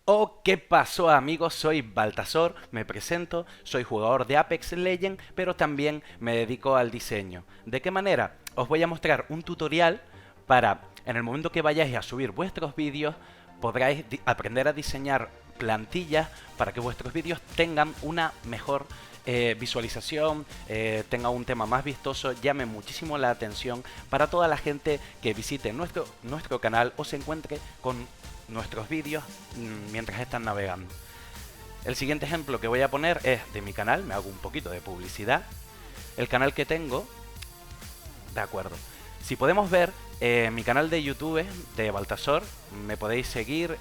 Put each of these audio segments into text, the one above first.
Oh, ¿qué pasó amigos? Soy Baltasor, me presento, soy jugador de Apex Legends, pero también me dedico al diseño. ¿De qué manera? Os voy a mostrar un tutorial para, en el momento que vayáis a subir vuestros vídeos, podráis aprender a diseñar plantillas para que vuestros vídeos tengan una mejor visualización, tenga un tema más vistoso, llame muchísimo la atención para toda la gente que visite nuestro canal o se encuentre con nuestros vídeos mientras están navegando. El siguiente ejemplo que voy a poner es de mi canal, me hago un poquito de publicidad. El canal que tengo, de acuerdo. Si podemos ver mi canal de YouTube de Baltasor, me podéis seguir,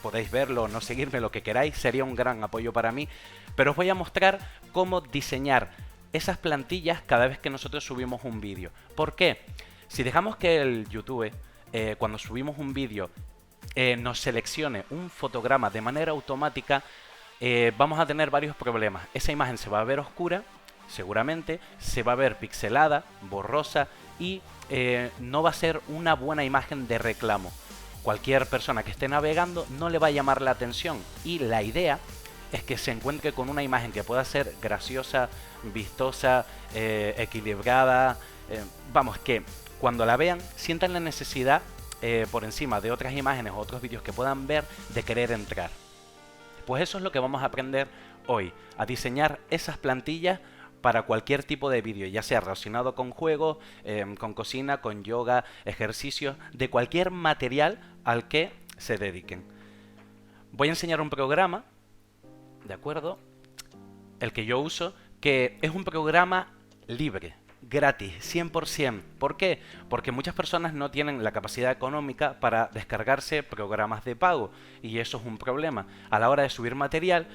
podéis verlo o no seguirme, lo que queráis, sería un gran apoyo para mí. Pero os voy a mostrar cómo diseñar esas plantillas cada vez que nosotros subimos un vídeo. ¿Por qué? Si dejamos que el YouTube, cuando subimos un vídeo, nos seleccione un fotograma de manera automática, vamos a tener varios problemas. Esa imagen se va a ver oscura, seguramente, se va a ver pixelada, borrosa y no va a ser una buena imagen de reclamo. Cualquier persona que esté navegando no le va a llamar la atención y la idea es que se encuentre con una imagen que pueda ser graciosa, vistosa, equilibrada, vamos, que cuando la vean sientan la necesidad por encima de otras imágenes o otros vídeos que puedan ver de querer entrar. Pues eso es lo que vamos a aprender hoy, a diseñar esas plantillas para cualquier tipo de vídeo, ya sea relacionado con juegos, con cocina, con yoga, ejercicios, de cualquier material al que se dediquen. Voy a enseñar un programa, ¿de acuerdo? El que yo uso, que es un programa libre, gratis, 100%. ¿Por qué? Porque muchas personas no tienen la capacidad económica para descargarse programas de pago y eso es un problema. A la hora de subir material,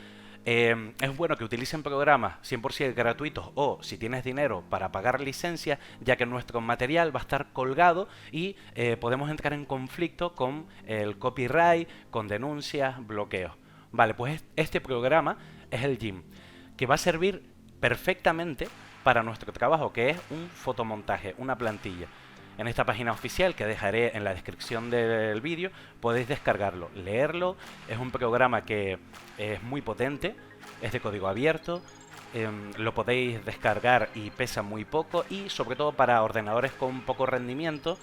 es bueno que utilicen programas 100% gratuitos o si tienes dinero para pagar licencias, ya que nuestro material va a estar colgado y podemos entrar en conflicto con el copyright, con denuncias, bloqueos. Vale, pues este programa es el GIMP, que va a servir perfectamente para nuestro trabajo, que es un fotomontaje, una plantilla. En esta página oficial que dejaré en la descripción del vídeo podéis descargarlo, leerlo. Es un programa que es muy potente, es de código abierto, lo podéis descargar y pesa muy poco y sobre todo para ordenadores con poco rendimiento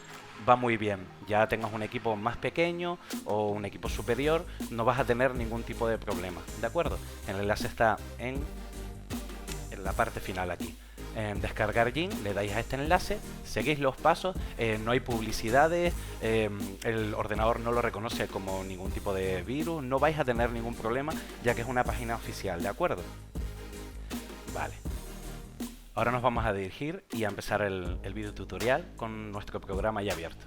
va muy bien. Ya tengas un equipo más pequeño o un equipo superior, no vas a tener ningún tipo de problema, ¿de acuerdo? El enlace está en la parte final aquí. En descargar GIMP, le dais a este enlace, seguís los pasos, no hay publicidades, el ordenador no lo reconoce como ningún tipo de virus, no vais a tener ningún problema ya que es una página oficial, ¿de acuerdo? Vale. Ahora nos vamos a dirigir y a empezar el video tutorial con nuestro programa ya abierto.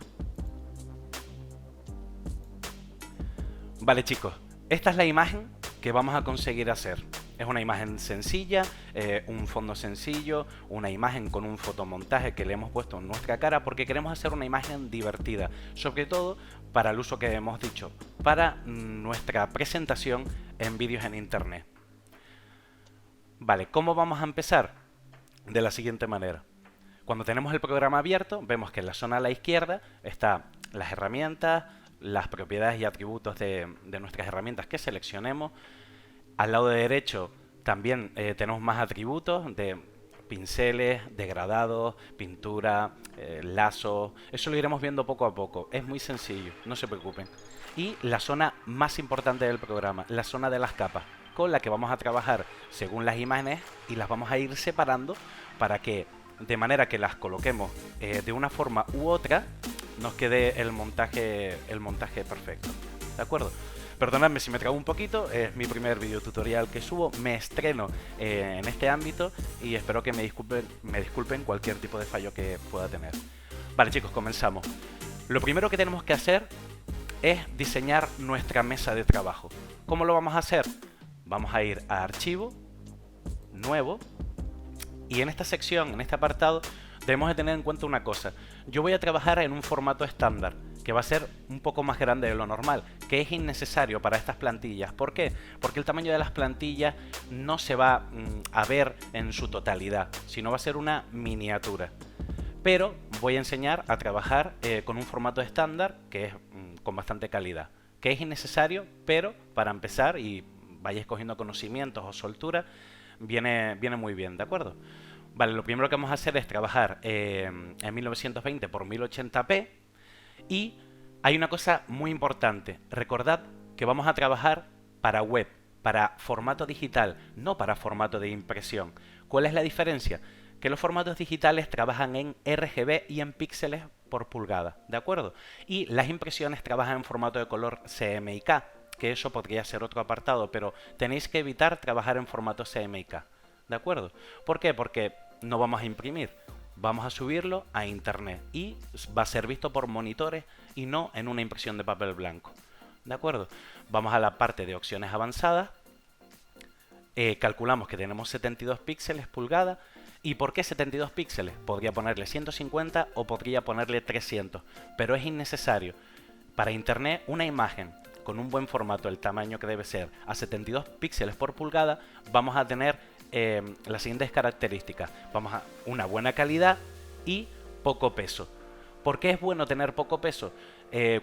Vale chicos, esta es la imagen que vamos a conseguir hacer. Es una imagen sencilla, un fondo sencillo, una imagen con un fotomontaje que le hemos puesto en nuestra cara porque queremos hacer una imagen divertida, sobre todo para el uso que hemos dicho, para nuestra presentación en vídeos en internet. Vale, ¿cómo vamos a empezar? De la siguiente manera. Cuando tenemos el programa abierto, vemos que en la zona a la izquierda están las herramientas, las propiedades y atributos de nuestras herramientas que seleccionemos. Al lado derecho también tenemos más atributos de pinceles, degradados, pintura, lazos. Eso lo iremos viendo poco a poco. Es muy sencillo, no se preocupen. Y la zona más importante del programa, la zona de las capas, con la que vamos a trabajar según las imágenes y las vamos a ir separando para que, de manera que las coloquemos de una forma u otra, nos quede el montaje perfecto. ¿De acuerdo? Perdonadme si me trago un poquito, es mi primer video tutorial que subo, me estreno en este ámbito y espero que me disculpen cualquier tipo de fallo que pueda tener. Vale chicos, comenzamos. Lo primero que tenemos que hacer es diseñar nuestra mesa de trabajo. ¿Cómo lo vamos a hacer? Vamos a ir a Archivo, Nuevo, y en esta sección, en este apartado, debemos de tener en cuenta una cosa. Yo voy a trabajar en un formato estándar, que va a ser un poco más grande de lo normal, que es innecesario para estas plantillas. ¿Por qué? Porque el tamaño de las plantillas no se va a ver en su totalidad, sino va a ser una miniatura. Pero voy a enseñar a trabajar con un formato estándar que es con bastante calidad. que es innecesario, pero para empezar y vayáis cogiendo conocimientos o soltura, viene muy bien, ¿de acuerdo? Vale, lo primero que vamos a hacer es trabajar en 1920 por 1080p y hay una cosa muy importante. Recordad que vamos a trabajar para web, para formato digital, no para formato de impresión. ¿Cuál es la diferencia? Que los formatos digitales trabajan en RGB y en píxeles por pulgada, ¿de acuerdo? Y las impresiones trabajan en formato de color CMYK, que eso podría ser otro apartado, pero tenéis que evitar trabajar en formato CMYK, ¿de acuerdo? ¿Por qué? Porque no vamos a imprimir, vamos a subirlo a internet y va a ser visto por monitores y no en una impresión de papel blanco, ¿de acuerdo? Vamos a la parte de opciones avanzadas. Calculamos que tenemos 72 píxeles pulgada. ¿Y por qué 72 píxeles? Podría ponerle 150 o podría ponerle 300, pero es innecesario. Para internet, una imagen con un buen formato, el tamaño que debe ser, a 72 píxeles por pulgada, vamos a tener las siguientes características. Vamos a una buena calidad y poco peso. ¿Por qué es bueno tener poco peso?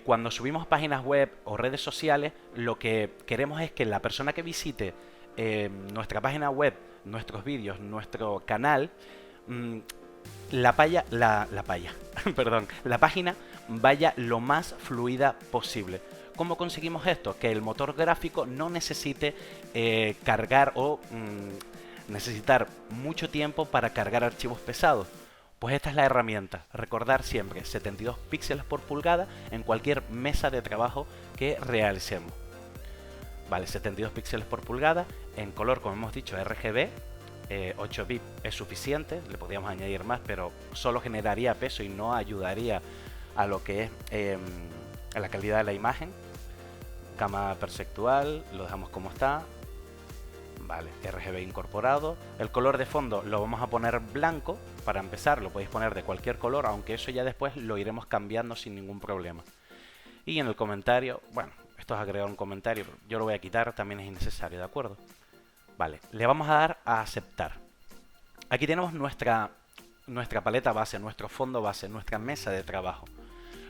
Cuando subimos páginas web o redes sociales, lo que queremos es que la persona que visite nuestra página web, nuestros vídeos, nuestro canal, perdón, la página vaya lo más fluida posible. ¿Cómo conseguimos esto? Que el motor gráfico no necesite cargar o necesitar mucho tiempo para cargar archivos pesados. Pues esta es la herramienta. Recordar siempre 72 píxeles por pulgada en cualquier mesa de trabajo que realicemos. Vale, 72 píxeles por pulgada, en color, como hemos dicho, RGB, 8 bits es suficiente, le podríamos añadir más, pero solo generaría peso y no ayudaría a lo que es a la calidad de la imagen. Cama perceptual, lo dejamos como está. Vale, RGB incorporado. El color de fondo lo vamos a poner blanco, para empezar, lo podéis poner de cualquier color, aunque eso ya después lo iremos cambiando sin ningún problema. Y en el comentario, bueno, esto es agregar un comentario, pero yo lo voy a quitar, también es innecesario, ¿de acuerdo? Vale, le vamos a dar a aceptar. Aquí tenemos nuestra paleta base, nuestro fondo base, nuestra mesa de trabajo.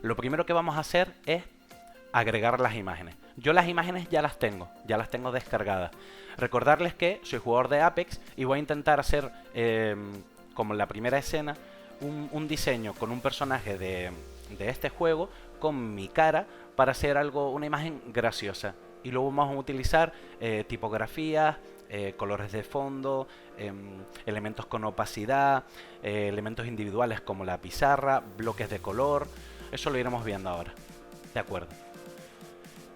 Lo primero que vamos a hacer es agregar las imágenes. Yo las imágenes ya las tengo descargadas. Recordarles que soy jugador de Apex y voy a intentar hacer, como en la primera escena, un diseño con un personaje de este juego con mi cara para hacer una imagen graciosa. Y luego vamos a utilizar tipografías, colores de fondo, elementos con opacidad, elementos individuales como la pizarra, bloques de color. Eso lo iremos viendo ahora. De acuerdo.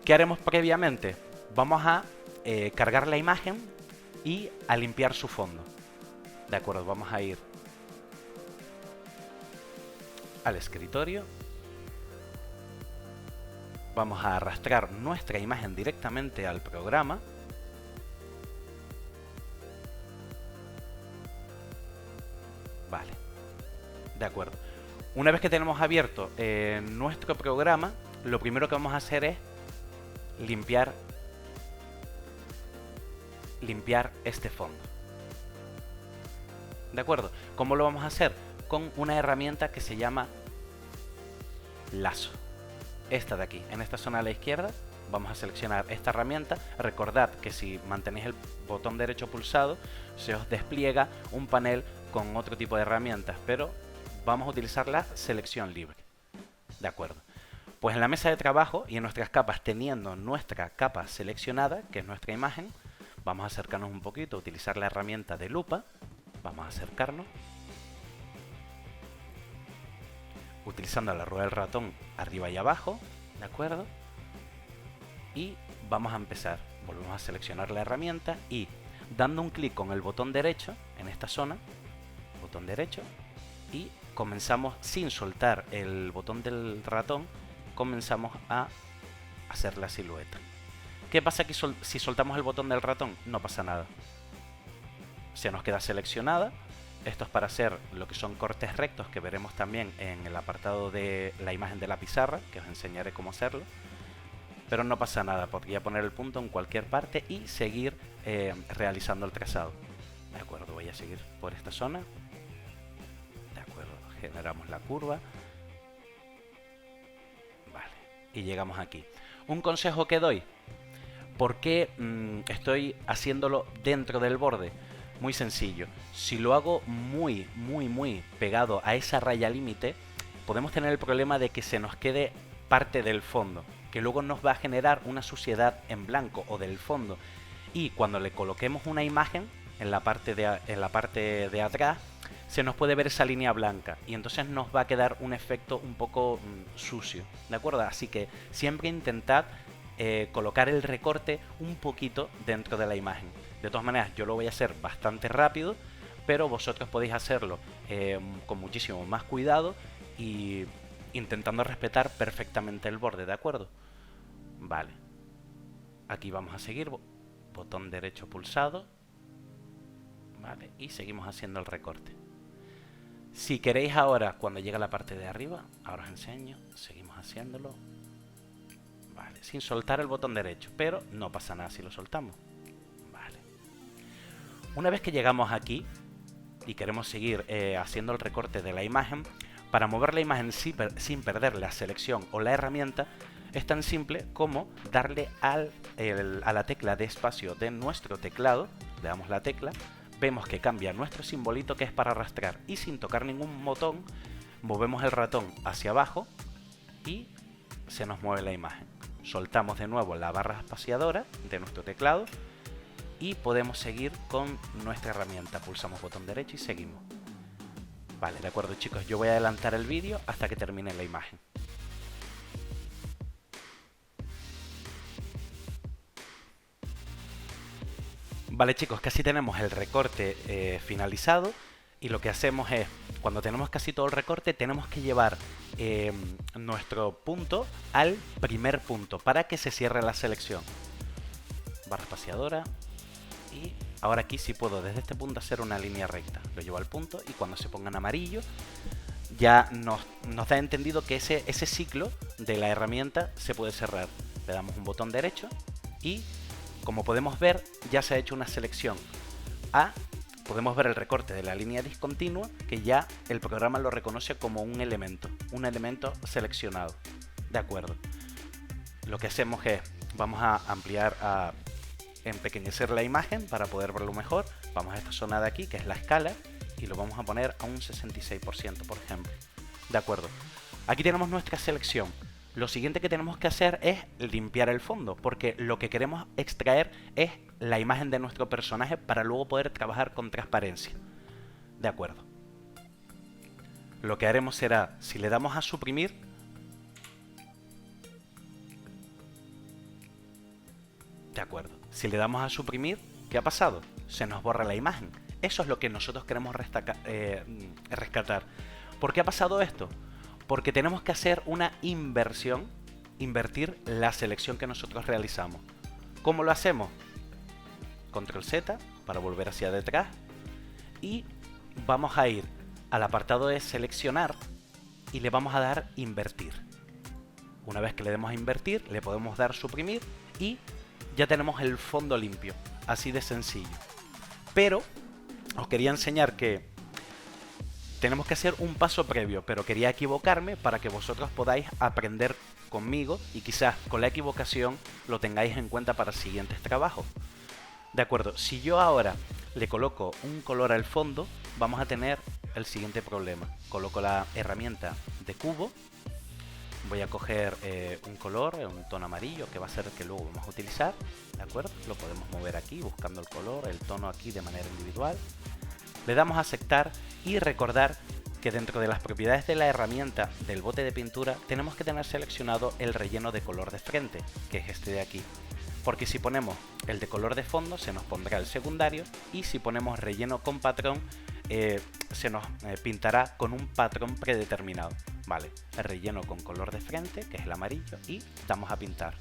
¿Qué haremos previamente? Vamos a cargar la imagen y a limpiar su fondo. De acuerdo, vamos a ir al escritorio. Vamos a arrastrar nuestra imagen directamente al programa. Vale, de acuerdo. Una vez que tenemos abierto nuestro programa, lo primero que vamos a hacer es limpiar este fondo. ¿De acuerdo? ¿Cómo lo vamos a hacer? Con una herramienta que se llama lazo. Esta de aquí, en esta zona a la izquierda, vamos a seleccionar esta herramienta. Recordad que si mantenéis el botón derecho pulsado, se os despliega un panel con otro tipo de herramientas, pero vamos a utilizar la selección libre. ¿De acuerdo? Pues en la mesa de trabajo y en nuestras capas, teniendo nuestra capa seleccionada, que es nuestra imagen, vamos a acercarnos un poquito, utilizar la herramienta de lupa. Vamos a acercarnos. Utilizando la rueda del ratón arriba y abajo, ¿de acuerdo? Y vamos a empezar. Volvemos a seleccionar la herramienta y dando un clic con el botón derecho en esta zona, botón derecho, y comenzamos sin soltar el botón del ratón, comenzamos a hacer la silueta. ¿Qué pasa aquí si soltamos el botón del ratón? No pasa nada. Se nos queda seleccionada. Esto es para hacer lo que son cortes rectos, que veremos también en el apartado de la imagen de la pizarra, que os enseñaré cómo hacerlo. Pero no pasa nada, podría poner el punto en cualquier parte y seguir realizando el trazado. De acuerdo, voy a seguir por esta zona. De acuerdo, generamos la curva. Vale, y llegamos aquí. Un consejo que doy. ¿Por qué estoy haciéndolo dentro del borde? Muy sencillo. Si lo hago muy pegado a esa raya límite, podemos tener el problema de que se nos quede parte del fondo, que luego nos va a generar una suciedad en blanco o del fondo. Y cuando le coloquemos una imagen en la parte de atrás, se nos puede ver esa línea blanca y entonces nos va a quedar un efecto un poco sucio, ¿de acuerdo? Así que siempre intentad colocar el recorte un poquito dentro de la imagen. De todas maneras, yo lo voy a hacer bastante rápido, pero vosotros podéis hacerlo con muchísimo más cuidado y intentando respetar perfectamente el borde, ¿de acuerdo? Vale. Aquí vamos a seguir, botón derecho pulsado, vale, y seguimos haciendo el recorte. Si queréis ahora, cuando llegue a la parte de arriba, ahora os enseño, seguimos haciéndolo, vale, sin soltar el botón derecho, pero no pasa nada si lo soltamos, vale. Una vez que llegamos aquí y queremos seguir haciendo el recorte de la imagen, para mover la imagen sin perder la selección o la herramienta, es tan simple como darle a la tecla de espacio de nuestro teclado, le damos la tecla, vemos que cambia nuestro simbolito que es para arrastrar y sin tocar ningún botón, movemos el ratón hacia abajo y se nos mueve la imagen. Soltamos de nuevo la barra espaciadora de nuestro teclado y podemos seguir con nuestra herramienta. Pulsamos botón derecho y seguimos. Vale, de acuerdo chicos, yo voy a adelantar el vídeo hasta que termine la imagen. Vale chicos, casi tenemos el recorte finalizado y lo que hacemos es, cuando tenemos casi todo el recorte, tenemos que llevar nuestro punto al primer punto para que se cierre la selección. Barra espaciadora y ahora aquí sí puedo desde este punto hacer una línea recta. Lo llevo al punto y cuando se ponga en amarillo ya nos da entendido que ese ciclo de la herramienta se puede cerrar. Le damos un botón derecho y como podemos ver, ya se ha hecho una selección A, podemos ver el recorte de la línea discontinua, que ya el programa lo reconoce como un elemento seleccionado. De acuerdo. Lo que hacemos es, vamos a ampliar, a empequeñecer la imagen para poder verlo mejor. Vamos a esta zona de aquí, que es la escala, y lo vamos a poner a un 66%, por ejemplo. De acuerdo. Aquí tenemos nuestra selección. Lo siguiente que tenemos que hacer es limpiar el fondo, porque lo que queremos extraer es la imagen de nuestro personaje para luego poder trabajar con transparencia. De acuerdo. Lo que haremos será, si le damos a suprimir, de acuerdo. Si le damos a suprimir, ¿qué ha pasado? Se nos borra la imagen. Eso es lo que nosotros queremos rescatar. ¿Por qué ha pasado esto? Porque tenemos que hacer una invertir la selección que nosotros realizamos. ¿Cómo lo hacemos? Control Z para volver hacia detrás y vamos a ir al apartado de seleccionar y le vamos a dar invertir. Una vez que le demos a invertir, le podemos dar suprimir y ya tenemos el fondo limpio, así de sencillo. Pero os quería enseñar que tenemos que hacer un paso previo, pero quería equivocarme para que vosotros podáis aprender conmigo y quizás con la equivocación lo tengáis en cuenta para siguientes trabajos. De acuerdo, si yo ahora le coloco un color al fondo, vamos a tener el siguiente problema. Coloco la herramienta de cubo, voy a coger un color, un tono amarillo, que va a ser el que luego vamos a utilizar, ¿de acuerdo? Lo podemos mover aquí buscando el color, el tono aquí de manera individual. Le damos a aceptar y recordar que dentro de las propiedades de la herramienta del bote de pintura tenemos que tener seleccionado el relleno de color de frente, que es este de aquí. Porque si ponemos el de color de fondo se nos pondrá el secundario y si ponemos relleno con patrón se nos pintará con un patrón predeterminado. Vale, el relleno con color de frente, que es el amarillo, y damos a pintar.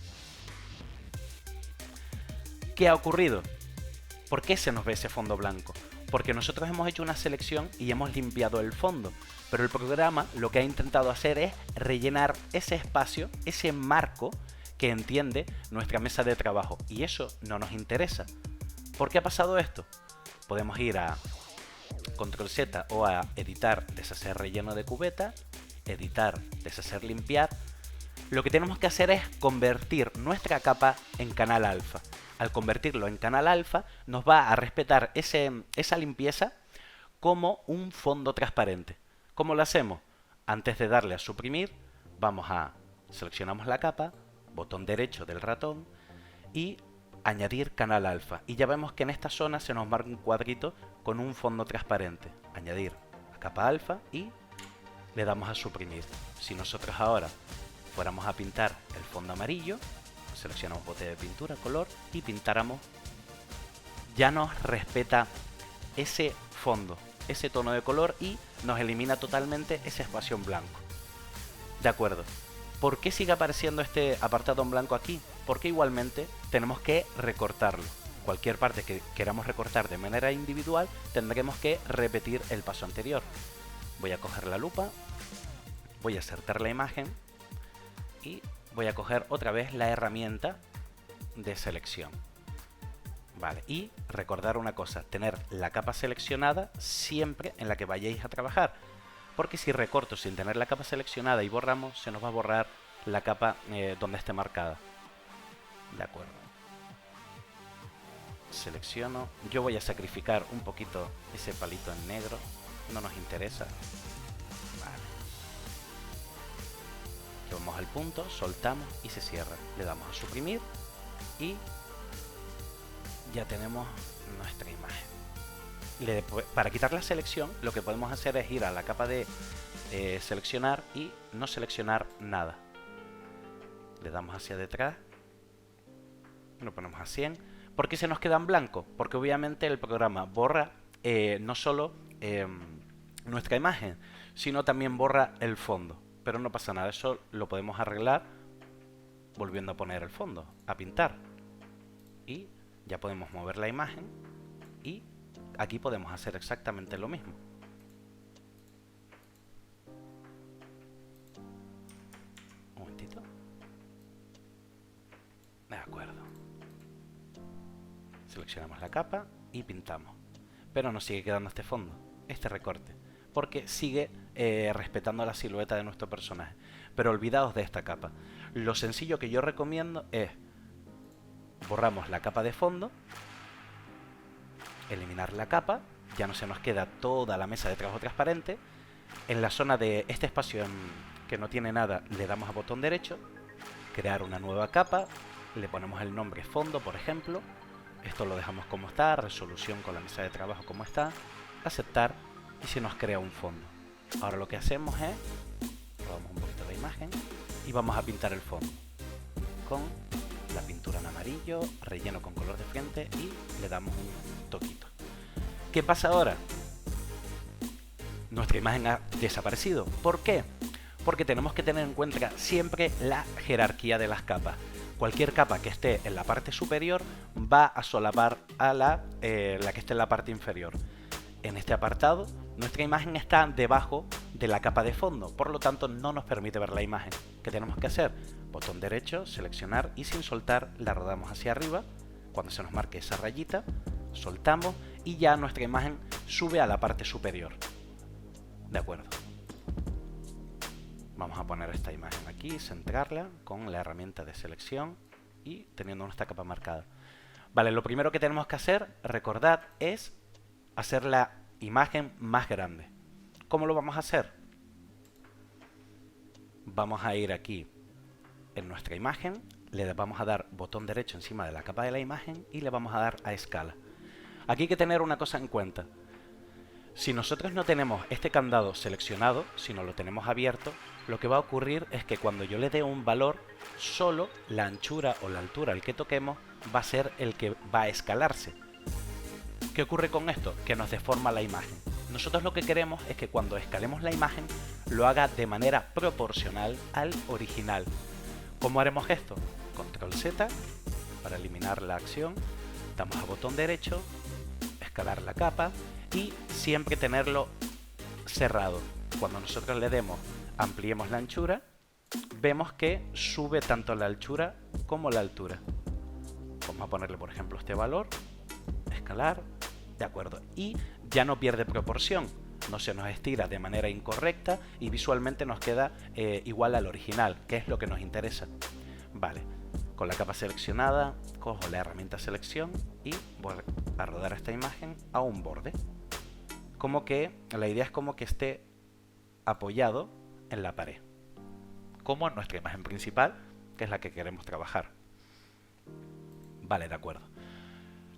¿Qué ha ocurrido? ¿Por qué se nos ve ese fondo blanco? Porque nosotros hemos hecho una selección y hemos limpiado el fondo, pero el programa lo que ha intentado hacer es rellenar ese espacio, ese marco que entiende nuestra mesa de trabajo, y eso no nos interesa. ¿Por qué ha pasado esto? Podemos ir a Control Z o a editar, deshacer relleno de cubeta, editar, deshacer, limpiar, Lo que tenemos que hacer es convertir nuestra capa en canal alfa. Al convertirlo en canal alfa, nos va a respetar esa limpieza como un fondo transparente. ¿Cómo lo hacemos? Antes de darle a suprimir, seleccionamos la capa, botón derecho del ratón y añadir canal alfa. Y ya vemos que en esta zona se nos marca un cuadrito con un fondo transparente. Añadir la capa alfa y le damos a suprimir. Si nosotros ahora fuéramos a pintar el fondo amarillo, seleccionamos bote de pintura, color y pintáramos, ya nos respeta ese fondo, ese tono de color y nos elimina totalmente ese espacio en blanco. De acuerdo. ¿Por qué sigue apareciendo este apartado en blanco aquí? Porque igualmente tenemos que recortarlo. Cualquier parte que queramos recortar de manera individual tendremos que repetir el paso anterior. Voy a coger la lupa, voy a acertar la imagen y voy a coger otra vez la herramienta de selección. Vale, y recordar una cosa, tener la capa seleccionada siempre en la que vayáis a trabajar. Porque si recorto sin tener la capa seleccionada y borramos, se nos va a borrar la capa donde esté marcada. De acuerdo. Selecciono. Yo voy a sacrificar un poquito ese palito en negro. No nos interesa. Vale. Llevamos al punto, soltamos y se cierra. Le damos a suprimir y ya tenemos nuestra imagen. Para quitar la selección, lo que podemos hacer es ir a la capa de seleccionar y no seleccionar nada. Le damos hacia detrás, lo ponemos a 100. ¿Por qué se nos queda en blanco? Porque obviamente el programa borra no solo nuestra imagen, sino también borra el fondo. Pero no pasa nada, eso lo podemos arreglar volviendo a poner el fondo, a pintar. Y ya podemos mover la imagen y aquí podemos hacer exactamente lo mismo. Un momentito. De acuerdo. Seleccionamos la capa y pintamos. Pero nos sigue quedando este fondo, este recorte, porque sigue respetando la silueta de nuestro personaje. Pero olvidaos de esta capa. Lo sencillo que yo recomiendo es borramos la capa de fondo, eliminar la capa, ya no se nos queda toda la mesa de trabajo transparente. En la zona de este espacio que no tiene nada, le damos a botón derecho, crear una nueva capa, le ponemos el nombre fondo, por ejemplo. Esto lo dejamos como está, resolución con la mesa de trabajo como está, aceptar y se nos crea un fondo. Ahora lo que hacemos es, robamos un poquito de imagen y vamos a pintar el fondo con la pintura en amarillo, relleno con color de frente y le damos un toquito. ¿Qué pasa ahora? Nuestra imagen ha desaparecido. ¿Por qué? Porque tenemos que tener en cuenta siempre la jerarquía de las capas. Cualquier capa que esté en la parte superior va a solapar a la que esté en la parte inferior. En este apartado, nuestra imagen está debajo de la capa de fondo, por lo tanto no nos permite ver la imagen. ¿Qué tenemos que hacer? Botón derecho, seleccionar y sin soltar la rodamos hacia arriba. Cuando se nos marque esa rayita, soltamos y ya nuestra imagen sube a la parte superior. De acuerdo. Vamos a poner esta imagen aquí, centrarla con la herramienta de selección y teniendo nuestra capa marcada. Vale, lo primero que tenemos que hacer, recordad, es hacer la imagen más grande. ¿Cómo lo vamos a hacer? Vamos a ir aquí en nuestra imagen, le vamos a dar botón derecho encima de la capa de la imagen y le vamos a dar a escala. Aquí hay que tener una cosa en cuenta. Si nosotros no tenemos este candado seleccionado, si no lo tenemos abierto, lo que va a ocurrir es que cuando yo le dé un valor, solo la anchura o la altura al que toquemos va a ser el que va a escalarse. ¿Qué ocurre con esto? Que nos deforma la imagen. Nosotros lo que queremos es que cuando escalemos la imagen lo haga de manera proporcional al original. ¿Cómo haremos esto? Control Z para eliminar la acción, damos a botón derecho, escalar la capa y siempre tenerlo cerrado. Cuando nosotros le demos, ampliemos la anchura, vemos que sube tanto la anchura como la altura. Vamos a ponerle por ejemplo este valor, escalar, de acuerdo, y ya no pierde proporción. no se nos estira de manera incorrecta y visualmente nos queda igual al original, que es lo que nos interesa. Vale, con la capa seleccionada, cojo la herramienta selección y voy a rodar esta imagen a un borde. Como que, la idea es como que esté apoyado en la pared, como en nuestra imagen principal, que es la que queremos trabajar. Vale, de acuerdo.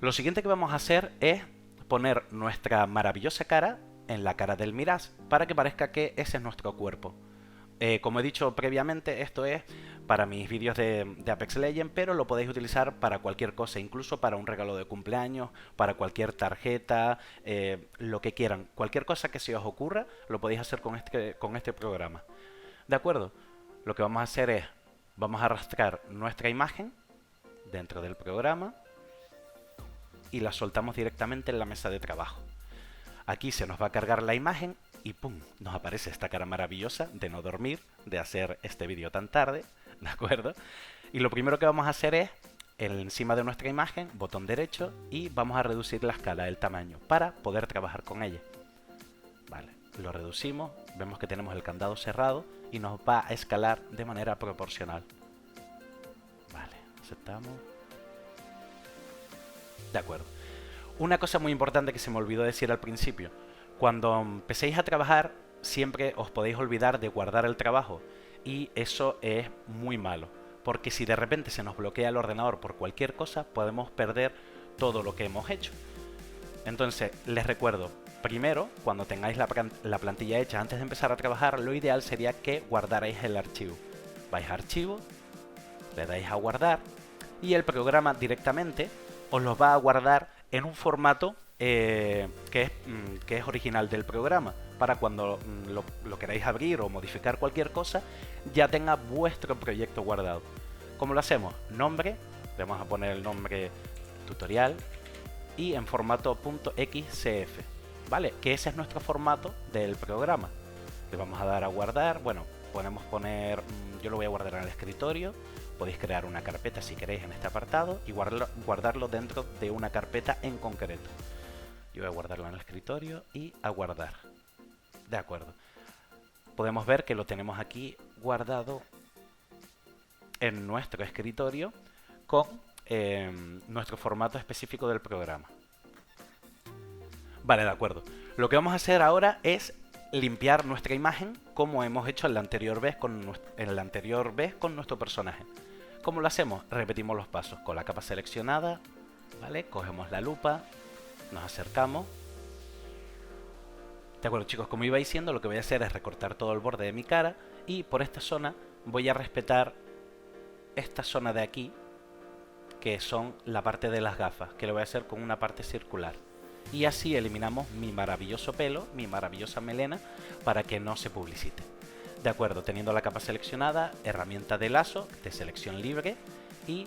Lo siguiente que vamos a hacer es poner nuestra maravillosa cara en la cara del Mirage, para que parezca que ese es nuestro cuerpo. Como he dicho previamente, esto es para mis vídeos de Apex Legends, pero lo podéis utilizar para cualquier cosa, incluso para un regalo de cumpleaños, para cualquier tarjeta, lo que quieran. Cualquier cosa que se os ocurra, lo podéis hacer con este programa. ¿De acuerdo? Lo que vamos a hacer es, vamos a arrastrar nuestra imagen dentro del programa y la soltamos directamente en la mesa de trabajo. Aquí se nos va a cargar la imagen y ¡pum! Nos aparece esta cara maravillosa de no dormir, de hacer este vídeo tan tarde, ¿de acuerdo? Y lo primero que vamos a hacer es, encima de nuestra imagen, botón derecho, y vamos a reducir la escala, el tamaño, para poder trabajar con ella. Vale, lo reducimos, vemos que tenemos el candado cerrado y nos va a escalar de manera proporcional. Vale, aceptamos. De acuerdo. Una cosa muy importante que se me olvidó decir al principio. Cuando empecéis a trabajar, siempre os podéis olvidar de guardar el trabajo. Y eso es muy malo. Porque si de repente se nos bloquea el ordenador por cualquier cosa, podemos perder todo lo que hemos hecho. Entonces, les recuerdo, primero, cuando tengáis la plantilla hecha antes de empezar a trabajar, lo ideal sería que guardarais el archivo. Vais a archivo, le dais a guardar y el programa directamente os lo va a guardar en un formato que es original del programa, para cuando lo queráis abrir o modificar cualquier cosa, ya tenga vuestro proyecto guardado. ¿Cómo lo hacemos? Nombre, le vamos a poner el nombre tutorial y en formato .xcf, ¿vale? Que ese es nuestro formato del programa. Le vamos a dar a guardar, bueno, podemos poner, yo lo voy a guardar en el escritorio. Podéis crear una carpeta si queréis en este apartado y guardarlo dentro de una carpeta en concreto. Yo voy a guardarlo en el escritorio y a guardar. De acuerdo. Podemos ver que lo tenemos aquí guardado en nuestro escritorio con nuestro formato específico del programa. Vale, de acuerdo. Lo que vamos a hacer ahora es limpiar nuestra imagen como hemos hecho en la anterior vez con nuestro personaje. ¿Cómo lo hacemos? Repetimos los pasos. Con la capa seleccionada, ¿vale? Cogemos la lupa, nos acercamos. De acuerdo, chicos, como iba diciendo, lo que voy a hacer es recortar todo el borde de mi cara y por esta zona voy a respetar esta zona de aquí, que son la parte de las gafas, que lo voy a hacer con una parte circular. Y así eliminamos mi maravilloso pelo, mi maravillosa melena, para que no se publicite. De acuerdo, teniendo la capa seleccionada, herramienta de lazo, de selección libre, y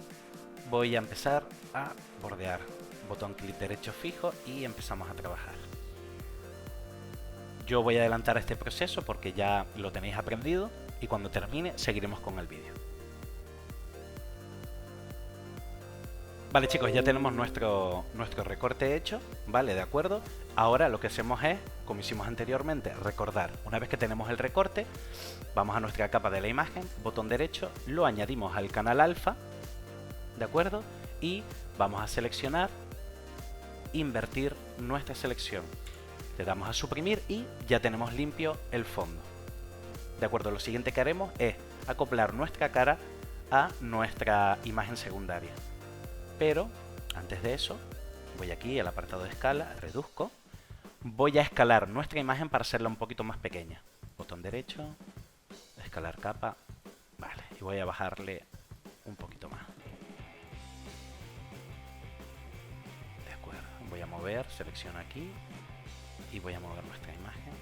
voy a empezar a bordear. Botón clic derecho fijo y empezamos a trabajar. Yo voy a adelantar este proceso porque ya lo tenéis aprendido y cuando termine seguiremos con el vídeo. Vale, chicos, ya tenemos nuestro recorte hecho, ¿vale? De acuerdo. Ahora lo que hacemos es, como hicimos anteriormente, recordar. Una vez que tenemos el recorte, vamos a nuestra capa de la imagen, botón derecho, lo añadimos al canal alfa, ¿de acuerdo? Y vamos a seleccionar, invertir nuestra selección. Le damos a suprimir y ya tenemos limpio el fondo. De acuerdo, lo siguiente que haremos es acoplar nuestra cara a nuestra imagen secundaria. Pero antes de eso, voy aquí al apartado de escala, reduzco. Voy a escalar nuestra imagen para hacerla un poquito más pequeña. Botón derecho, escalar capa, vale, y voy a bajarle un poquito más. De acuerdo, voy a mover, selecciono aquí y voy a mover nuestra imagen.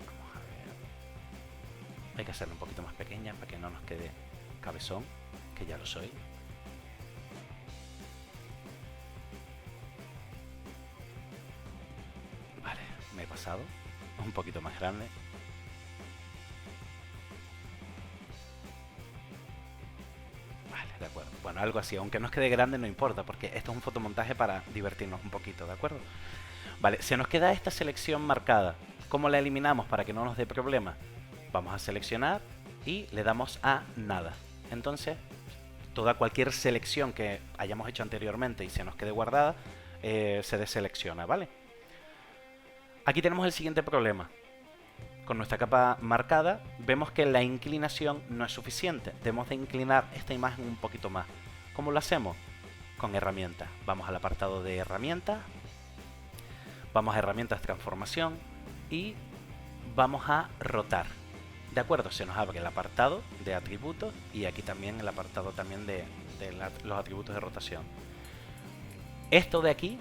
Vamos a ver. Hay que hacerla un poquito más pequeña para que no nos quede cabezón, que ya lo soy. Me he pasado, un poquito más grande. Vale, de acuerdo. Bueno, algo así, aunque nos quede grande no importa, porque esto es un fotomontaje para divertirnos un poquito, ¿de acuerdo? Vale, se nos queda esta selección marcada. ¿Cómo la eliminamos para que no nos dé problema? Vamos a seleccionar y le damos a nada. Entonces, cualquier selección que hayamos hecho anteriormente y se nos quede guardada, se deselecciona, ¿vale? Aquí tenemos el siguiente problema. Con nuestra capa marcada, vemos que la inclinación no es suficiente. Debemos de inclinar esta imagen un poquito más. ¿Cómo lo hacemos? Con herramientas. Vamos al apartado de herramientas, vamos a herramientas transformación y vamos a rotar. De acuerdo, se nos abre el apartado de atributos y aquí también el apartado también de los atributos de rotación. Esto de aquí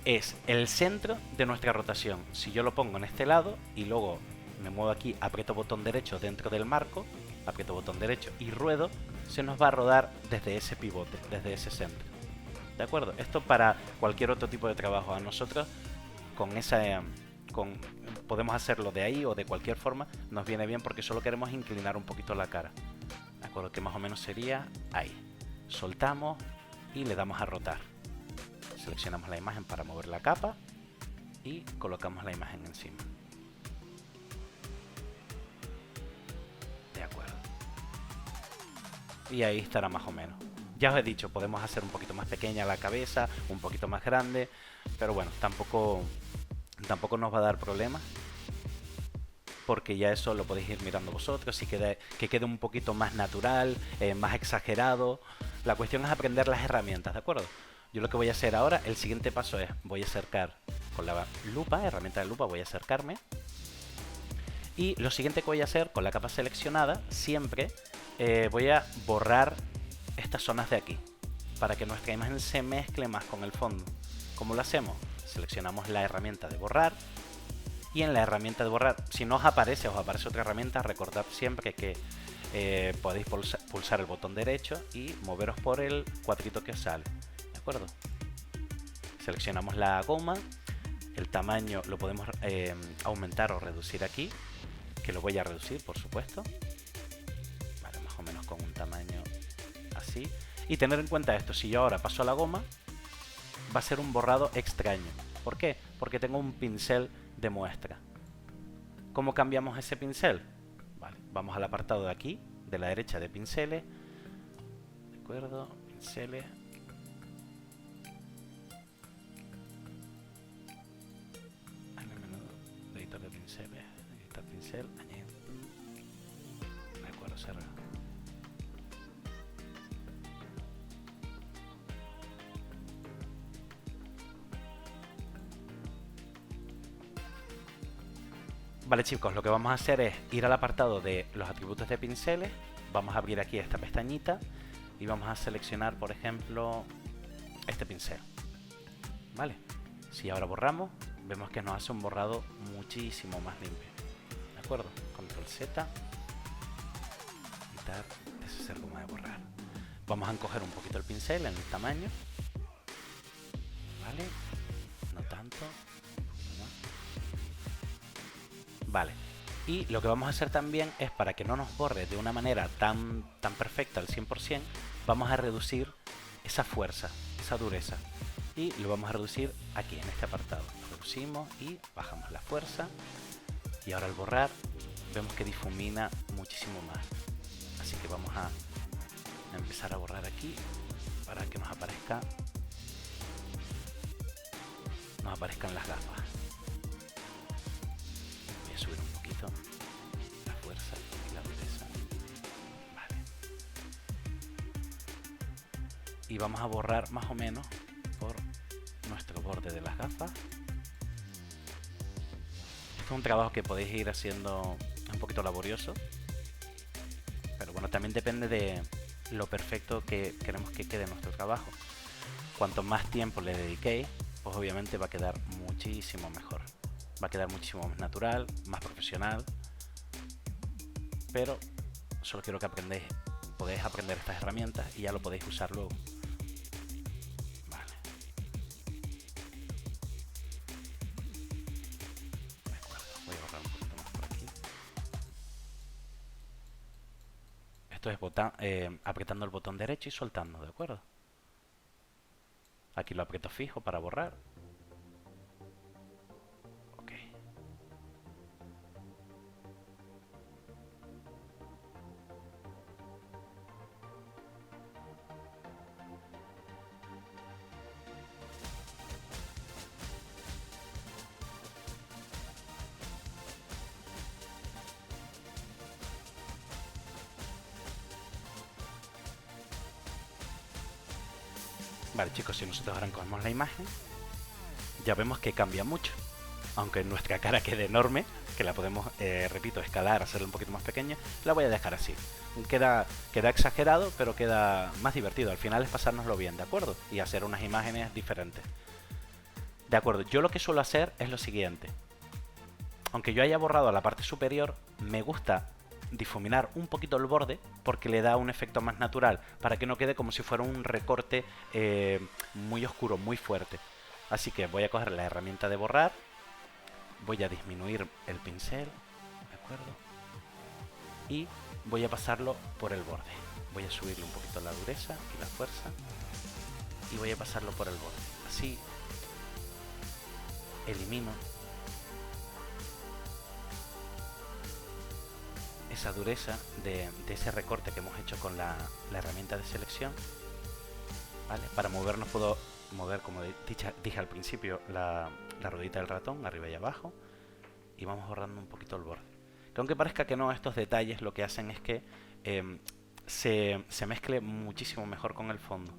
es el centro de nuestra rotación. Si yo lo pongo en este lado y luego me muevo aquí, aprieto botón derecho dentro del marco, aprieto botón derecho y ruedo, se nos va a rodar desde ese pivote, desde ese centro. ¿De acuerdo? Esto para cualquier otro tipo de trabajo. A nosotros podemos hacerlo de ahí o de cualquier forma, nos viene bien porque solo queremos inclinar un poquito la cara. ¿De acuerdo? Que más o menos sería ahí. Soltamos y le damos a rotar. Seleccionamos la imagen para mover la capa y colocamos la imagen encima. De acuerdo. Y ahí estará más o menos. Ya os he dicho, podemos hacer un poquito más pequeña la cabeza, un poquito más grande, pero bueno, tampoco nos va a dar problemas, porque ya eso lo podéis ir mirando vosotros, que quede un poquito más natural, más exagerado. La cuestión es aprender las herramientas, ¿de acuerdo? Yo lo que voy a hacer ahora, el siguiente paso es, voy a acercar con la lupa, herramienta de lupa, voy a acercarme. Y lo siguiente que voy a hacer con la capa seleccionada, siempre voy a borrar estas zonas de aquí, para que nuestra imagen se mezcle más con el fondo. ¿Cómo lo hacemos? Seleccionamos la herramienta de borrar. Y en la herramienta de borrar, si no os aparece otra herramienta, recordad siempre que podéis pulsar el botón derecho y moveros por el cuadrito que os sale. ¿De acuerdo? Seleccionamos la goma, el tamaño lo podemos aumentar o reducir aquí, que lo voy a reducir, por supuesto. Vale, más o menos con un tamaño así. Y tener en cuenta esto, si yo ahora paso a la goma, va a ser un borrado extraño. ¿Por qué? Porque tengo un pincel de muestra. ¿Cómo cambiamos ese pincel? Vale, vamos al apartado de aquí, de la derecha de pinceles. ¿De acuerdo? Pinceles. En el menú de editor de pinceles, editar pincel, añadir. De acuerdo, cerrar. Vale chicos, lo que vamos a hacer es ir al apartado de los atributos de pinceles, vamos a abrir aquí esta pestañita y vamos a seleccionar, por ejemplo, este pincel. Vale, si ahora borramos, vemos que nos hace un borrado muchísimo más limpio. ¿De acuerdo? Control Z, quitar, deshacer goma de borrar. Vamos a encoger un poquito el pincel en el tamaño. Vale, no tanto. Vale, y lo que vamos a hacer también es, para que no nos borre de una manera tan perfecta al 100%, vamos a reducir esa fuerza, esa dureza. Y lo vamos a reducir aquí, en este apartado. Reducimos y bajamos la fuerza. Y ahora al borrar, vemos que difumina muchísimo más. Así que vamos a empezar a borrar aquí para que nos aparezcan las gafas. Subir un poquito la fuerza y la dureza. Vale. Y vamos a borrar más o menos por nuestro borde de las gafas. Esto es un trabajo que podéis ir haciendo un poquito laborioso, pero bueno, también depende de lo perfecto que queremos que quede nuestro trabajo. Cuanto más tiempo le dediquéis, pues obviamente va a quedar muchísimo mejor. Va a quedar muchísimo más natural, más profesional. Pero solo quiero que podéis aprender estas herramientas y ya lo podéis usar luego. Vale. De acuerdo, voy a borrar un poquito más por aquí. Esto es apretando el botón derecho y soltando, ¿de acuerdo? Aquí lo aprieto fijo para borrar. Vale, chicos, si nosotros ahora cogemos la imagen, ya vemos que cambia mucho. Aunque nuestra cara quede enorme, que la podemos, repito, escalar, hacerla un poquito más pequeña, la voy a dejar así. Queda exagerado, pero queda más divertido. Al final es pasárnoslo bien, ¿de acuerdo? Y hacer unas imágenes diferentes. De acuerdo, yo lo que suelo hacer es lo siguiente. Aunque yo haya borrado la parte superior, me gusta difuminar un poquito el borde porque le da un efecto más natural, para que no quede como si fuera un recorte muy oscuro, muy fuerte. Así que voy a coger la herramienta de borrar, voy a disminuir el pincel, ¿de acuerdo? Y voy a pasarlo por el borde. Voy a subirle un poquito la dureza y la fuerza y voy a pasarlo por el borde. Así elimino esa dureza de ese recorte que hemos hecho con la herramienta de selección. ¿Vale? Para movernos puedo mover, como dije al principio, la ruedita del ratón arriba y abajo, y vamos borrando un poquito el borde. Que aunque parezca que no, estos detalles lo que hacen es que se mezcle muchísimo mejor con el fondo,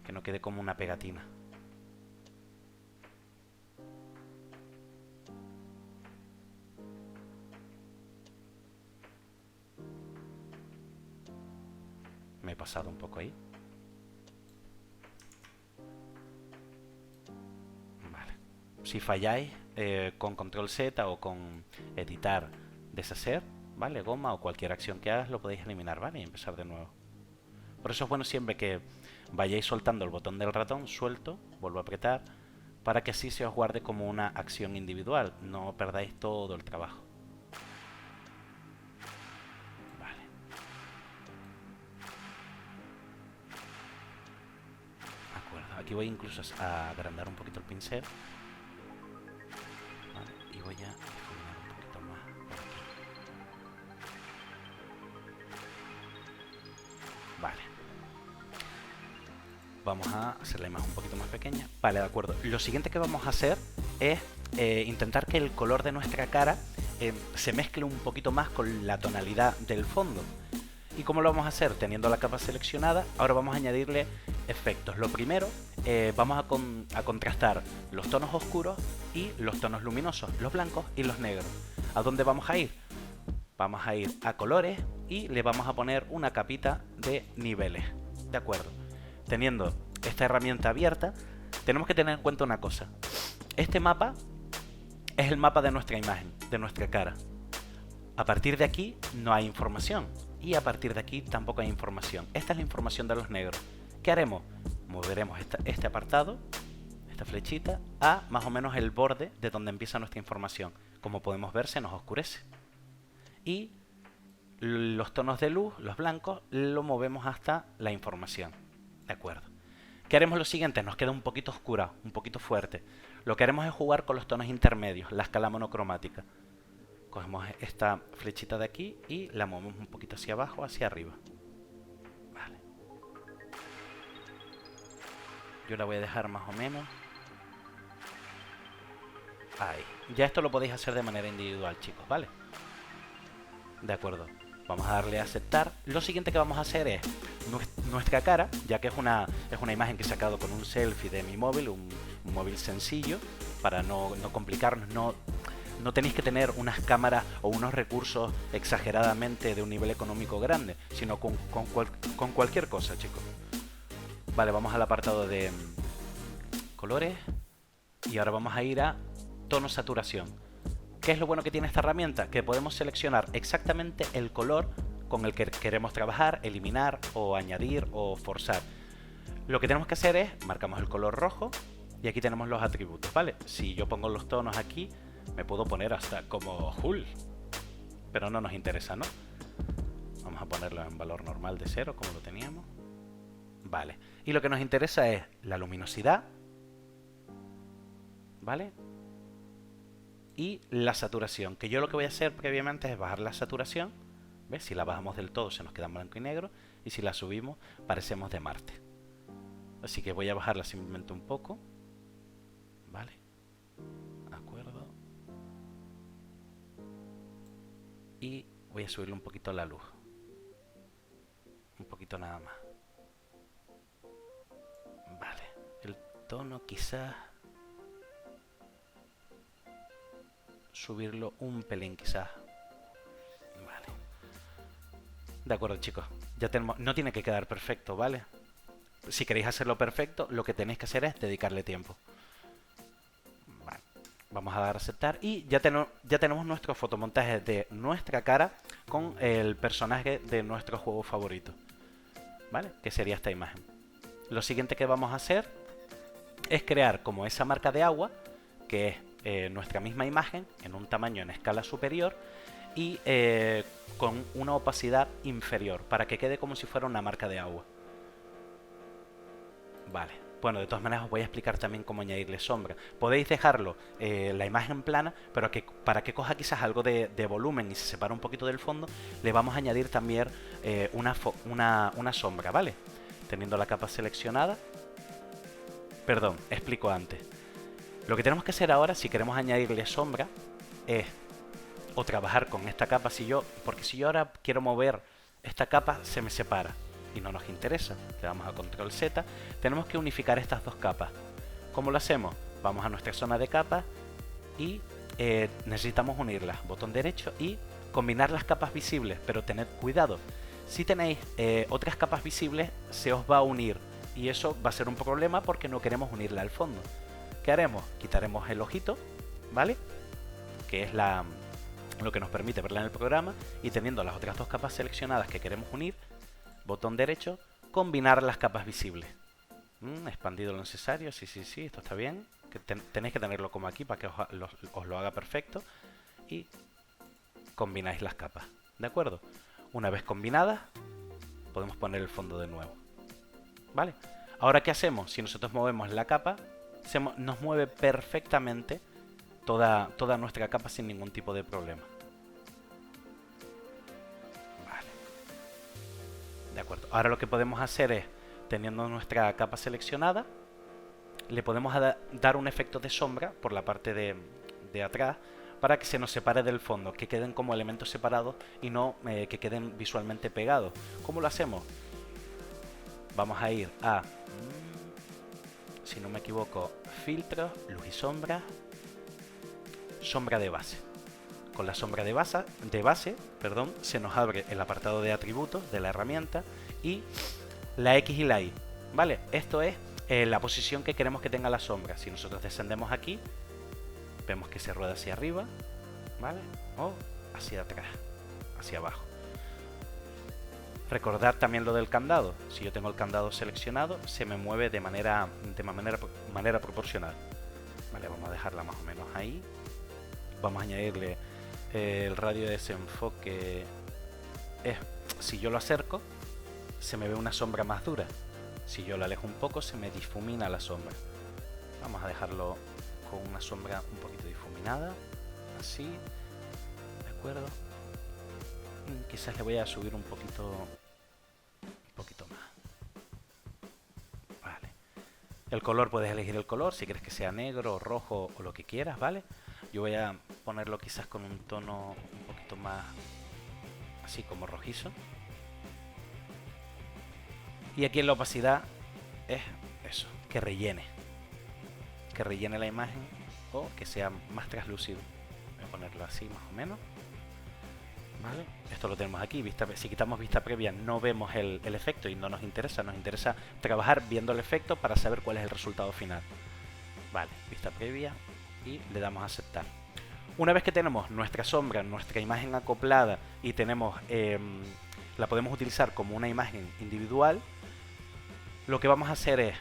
que no quede como una pegatina. Me he pasado un poco ahí. Vale. Si falláis, con control Z o con editar, deshacer, ¿vale? Goma o cualquier acción que hagas lo podéis eliminar, ¿vale? Y empezar de nuevo. Por eso es bueno siempre que vayáis soltando el botón del ratón, suelto, vuelvo a apretar, para que así se os guarde como una acción individual, no perdáis todo el trabajo. Vale. De acuerdo, aquí voy incluso a agrandar un poquito el pincel. Vale, y voy a difuminar un poquito más por aquí. Vale. Vamos a hacer la imagen un poquito más pequeña. Vale, de acuerdo. Lo siguiente que vamos a hacer es intentar que el color de nuestra cara se mezcle un poquito más con la tonalidad del fondo. ¿Y cómo lo vamos a hacer? Teniendo la capa seleccionada, ahora vamos a añadirle efectos. Lo primero, vamos a contrastar los tonos oscuros y los tonos luminosos, los blancos y los negros. ¿A dónde vamos a ir? Vamos a ir a colores y le vamos a poner una capita de niveles. ¿De acuerdo? Teniendo esta herramienta abierta, tenemos que tener en cuenta una cosa. Este mapa es el mapa de nuestra imagen, de nuestra cara. A partir de aquí no hay información. Y a partir de aquí tampoco hay información. Esta es la información de los negros. ¿Qué haremos? Moveremos este apartado, esta flechita, a más o menos el borde de donde empieza nuestra información. Como podemos ver, se nos oscurece. Y los tonos de luz, los blancos, lo movemos hasta la información. ¿De acuerdo? ¿Qué haremos lo siguiente? Nos queda un poquito oscura, un poquito fuerte. Lo que haremos es jugar con los tonos intermedios, la escala monocromática. Cogemos esta flechita de aquí y la movemos un poquito hacia abajo, hacia arriba. Vale. Yo la voy a dejar más o menos ahí. Ya esto lo podéis hacer de manera individual, chicos, ¿vale? De acuerdo. Vamos a darle a aceptar. Lo siguiente que vamos a hacer es nuestra cara, ya que es una imagen que he sacado con un selfie de mi móvil, un móvil sencillo, para no complicarnos, no tenéis que tener unas cámaras o unos recursos exageradamente de un nivel económico grande, sino con cualquier cosa, chicos. Vale, vamos al apartado de colores y ahora vamos a ir a tono saturación. ¿Qué es lo bueno que tiene esta herramienta? Que podemos seleccionar exactamente el color con el que queremos trabajar, eliminar o añadir o forzar. Lo que tenemos que hacer es, marcamos el color rojo y aquí tenemos los atributos, ¿vale? Si yo pongo los tonos aquí, me puedo poner hasta como Hulk, pero no nos interesa, ¿no? Vamos a ponerlo en valor normal de 0, como lo teníamos. Vale, y lo que nos interesa es la luminosidad, ¿vale? Y la saturación, que yo lo que voy a hacer previamente es bajar la saturación. ¿Ves? Si la bajamos del todo se nos queda en blanco y negro, y si la subimos parecemos de Marte. Así que voy a bajarla simplemente un poco. Vale, de acuerdo. Y voy a subirle un poquito la luz. Un poquito nada más. Vale. tono quizás subirlo un pelín quizás. Vale. De acuerdo, chicos. Ya tenemos, no tiene que quedar perfecto, ¿vale? Si queréis hacerlo perfecto, lo que tenéis que hacer es dedicarle tiempo. Vale. Vamos a dar a aceptar y ya tenemos nuestro fotomontaje de nuestra cara con el personaje de nuestro juego favorito, ¿vale? Que sería esta imagen. Lo siguiente que vamos a hacer es crear como esa marca de agua, que es nuestra misma imagen en un tamaño en escala superior y con una opacidad inferior, para que quede como si fuera una marca de agua. Vale. Bueno, de todas maneras os voy a explicar también cómo añadirle sombra. Podéis dejarlo la imagen plana, pero para que coja quizás algo de volumen y se separe un poquito del fondo, le vamos a añadir también una sombra, ¿vale? Teniendo la capa seleccionada. Perdón, explico antes. Lo que tenemos que hacer ahora, si queremos añadirle sombra, es o trabajar con esta capa, porque si yo ahora quiero mover esta capa, se me separa y no nos interesa. Le damos a control Z. Tenemos que unificar estas dos capas. ¿Cómo lo hacemos? Vamos a nuestra zona de capas y necesitamos unirlas. Botón derecho y combinar las capas visibles, pero tened cuidado. Si tenéis otras capas visibles, se os va a unir y eso va a ser un problema porque no queremos unirla al fondo. ¿Qué haremos? Quitaremos el ojito, ¿vale? Que es lo que nos permite verla en el programa, y teniendo las otras dos capas seleccionadas que queremos unir, botón derecho, combinar las capas visibles. Expandido lo necesario, sí, esto está bien. Tenéis que tenerlo como aquí para que os lo haga perfecto. Y combináis las capas, ¿de acuerdo? Una vez combinadas, podemos poner el fondo de nuevo. ¿Vale? Ahora, ¿qué hacemos? Si nosotros movemos la capa, nos mueve perfectamente toda nuestra capa sin ningún tipo de problema. Vale. De acuerdo. Ahora lo que podemos hacer es, teniendo nuestra capa seleccionada, le podemos dar un efecto de sombra por la parte de atrás para que se nos separe del fondo, que queden como elementos separados y no que queden visualmente pegados. ¿Cómo lo hacemos? Vamos a ir a, si no me equivoco, filtros, luz y sombra, sombra de base. Con la sombra de base, se nos abre el apartado de atributos de la herramienta y la X y la Y. ¿Vale? Esto es la posición que queremos que tenga la sombra. Si nosotros descendemos aquí, vemos que se rueda hacia arriba, ¿vale? O hacia atrás, hacia abajo. Recordad también lo del candado. Si yo tengo el candado seleccionado, se me mueve de manera proporcional. Vale, vamos a dejarla más o menos ahí. Vamos a añadirle el radio de desenfoque. Si yo lo acerco, se me ve una sombra más dura. Si yo lo alejo un poco, se me difumina la sombra. Vamos a dejarlo con una sombra un poquito difuminada, así, ¿de acuerdo? Quizás le voy a subir un poquito más. Vale. El color, puedes elegir el color, si quieres que sea negro, rojo o lo que quieras, ¿vale? Yo voy a ponerlo quizás con un tono un poquito más así como rojizo. Y aquí en la opacidad es eso, que rellene la imagen o que sea más translúcido. Voy a ponerlo así más o menos. ¿Vale? Esto lo tenemos aquí, si quitamos vista previa no vemos el efecto y no nos interesa trabajar viendo el efecto para saber cuál es el resultado final. Vale, vista previa y le damos a aceptar. Una vez que tenemos nuestra sombra, nuestra imagen acoplada y tenemos la podemos utilizar como una imagen individual, lo que vamos a hacer es,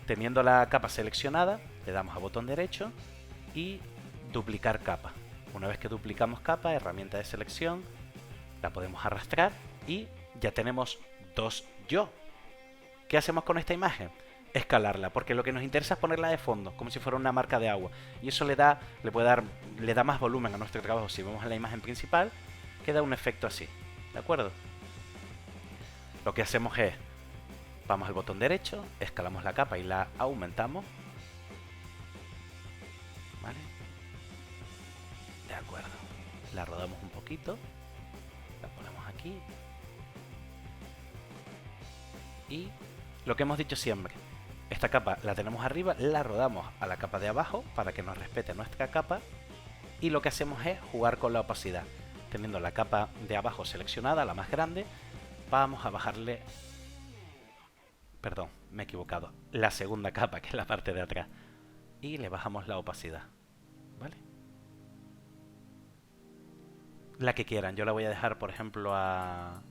teniendo la capa seleccionada, le damos a botón derecho y duplicar capa. Una vez que duplicamos capa, herramienta de selección, la podemos arrastrar y ya tenemos dos yo. ¿Qué hacemos con esta imagen? Escalarla, porque lo que nos interesa es ponerla de fondo, como si fuera una marca de agua. Y eso le da más volumen a nuestro trabajo. Si vemos en la imagen principal, queda un efecto así. ¿De acuerdo? Lo que hacemos es, vamos al botón derecho, escalamos la capa y la aumentamos. ¿Vale? De acuerdo. La rodamos un poquito. La ponemos aquí. Y lo que hemos dicho siempre. Esta capa la tenemos arriba, la rodamos a la capa de abajo para que nos respete nuestra capa. Y lo que hacemos es jugar con la opacidad. Teniendo la capa de abajo seleccionada, la más grande, vamos a bajarle... Perdón, me he equivocado. La segunda capa, que es la parte de atrás. Y le bajamos la opacidad. ¿Vale? La que quieran. Yo la voy a dejar, por ejemplo, a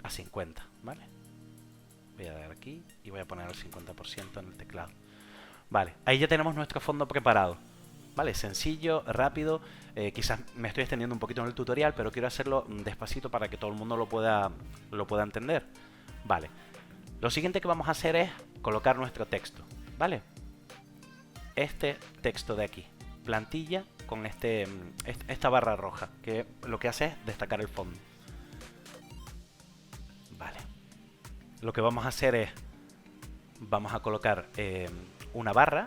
50. ¿Vale? Voy a dar aquí y voy a poner el 50% en el teclado. Vale, ahí ya tenemos nuestro fondo preparado. Vale, sencillo, rápido. Quizás me estoy extendiendo un poquito en el tutorial, pero quiero hacerlo despacito para que todo el mundo lo pueda entender. Vale, lo siguiente que vamos a hacer es colocar nuestro texto. Vale, este texto de aquí, plantilla con esta barra roja, que lo que hace es destacar el fondo. Vale, lo que vamos a hacer es, vamos a colocar una barra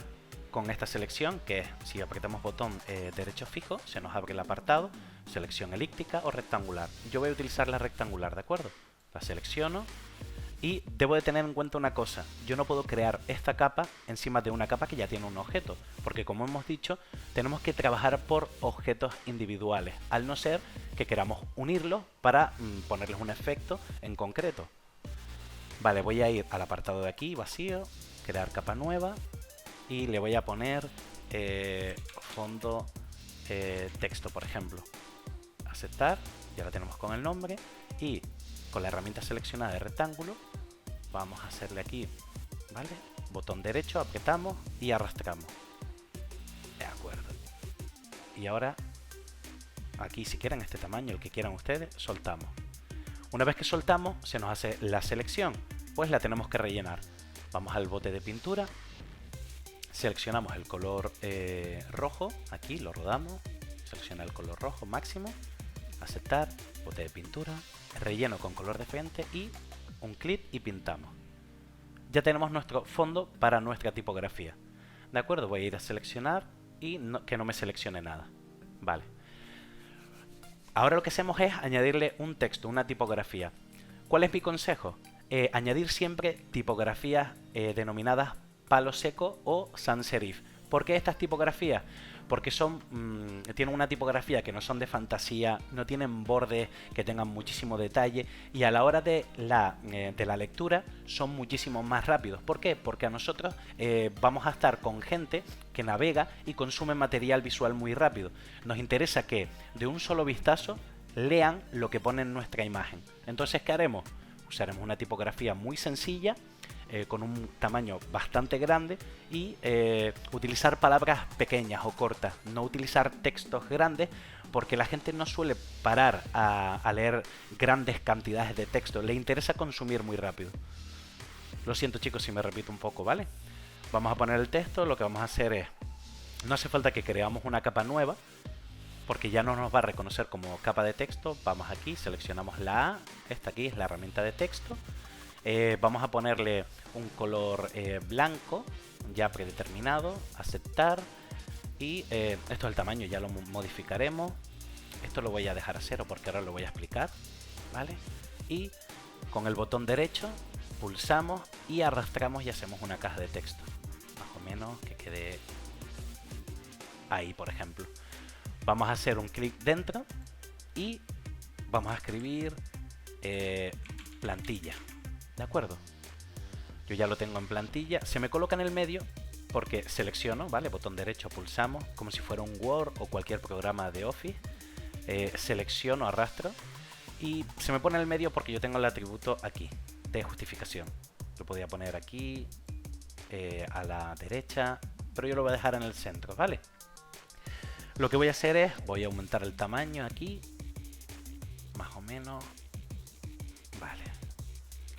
con esta selección, que es, si apretamos botón derecho fijo, se nos abre el apartado, selección elíptica o rectangular. Yo voy a utilizar la rectangular, ¿de acuerdo? La selecciono y debo de tener en cuenta una cosa. Yo no puedo crear esta capa encima de una capa que ya tiene un objeto, porque como hemos dicho, tenemos que trabajar por objetos individuales, al no ser que queramos unirlos para ponerles un efecto en concreto. Vale, voy a ir al apartado de aquí, vacío, crear capa nueva. Y le voy a poner fondo texto, por ejemplo. Aceptar, ya la tenemos con el nombre. Y con la herramienta seleccionada de rectángulo, vamos a hacerle aquí, ¿vale? Botón derecho, apretamos y arrastramos. De acuerdo. Y ahora, aquí si quieren este tamaño, el que quieran ustedes, soltamos. Una vez que soltamos, se nos hace la selección. Pues la tenemos que rellenar. Vamos al bote de pintura. Seleccionamos el color rojo, aquí lo rodamos, selecciona el color rojo máximo, aceptar, bote de pintura, relleno con color de frente y un clic y pintamos. Ya tenemos nuestro fondo para nuestra tipografía. De acuerdo, voy a ir a seleccionar y que no me seleccione nada. Vale. Ahora lo que hacemos es añadirle un texto, una tipografía. ¿Cuál es mi consejo? Añadir siempre tipografías denominadas palo seco o sans serif. ¿Por qué estas tipografías? Porque tienen una tipografía que no son de fantasía, no tienen bordes que tengan muchísimo detalle y a la hora de la lectura son muchísimo más rápidos. ¿Por qué? Porque a nosotros vamos a estar con gente que navega y consume material visual muy rápido. Nos interesa que de un solo vistazo lean lo que pone en nuestra imagen. Entonces, ¿qué haremos? Usaremos una tipografía muy sencilla, con un tamaño bastante grande y utilizar palabras pequeñas o cortas, no utilizar textos grandes porque la gente no suele parar a leer grandes cantidades de texto, le interesa consumir muy rápido. Lo siento chicos si me repito un poco, ¿vale? Vamos a poner el texto, lo que vamos a hacer es, no hace falta que creamos una capa nueva porque ya no nos va a reconocer como capa de texto. Vamos aquí, seleccionamos la A, esta aquí es la herramienta de texto. Vamos a ponerle un color blanco ya predeterminado, aceptar y esto es el tamaño, ya lo modificaremos. Esto lo voy a dejar a 0 porque ahora lo voy a explicar, ¿vale? Y con el botón derecho pulsamos y arrastramos y hacemos una caja de texto, más o menos que quede ahí, por ejemplo. Vamos a hacer un clic dentro y vamos a escribir plantilla. ¿De acuerdo? Yo ya lo tengo en plantilla. Se me coloca en el medio porque selecciono, ¿vale? Botón derecho, pulsamos, como si fuera un Word o cualquier programa de Office. Selecciono, arrastro y se me pone en el medio porque yo tengo el atributo aquí, de justificación. Lo podía poner aquí, a la derecha, pero yo lo voy a dejar en el centro, ¿vale? Lo que voy a hacer es, voy a aumentar el tamaño aquí, más o menos, vale.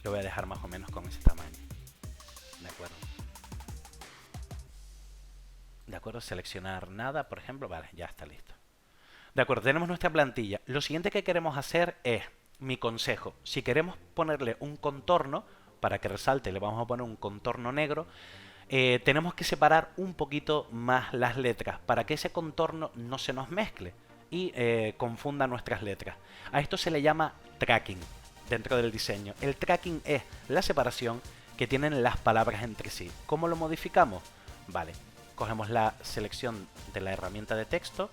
Lo voy a dejar más o menos con ese tamaño. De acuerdo. De acuerdo, seleccionar nada, por ejemplo. Vale, ya está listo. De acuerdo, tenemos nuestra plantilla. Lo siguiente que queremos hacer es, mi consejo, si queremos ponerle un contorno, para que resalte le vamos a poner un contorno negro, tenemos que separar un poquito más las letras, para que ese contorno no se nos mezcle y confunda nuestras letras. A esto se le llama tracking dentro del diseño. El tracking es la separación que tienen las palabras entre sí. ¿Cómo lo modificamos? Vale, cogemos la selección de la herramienta de texto,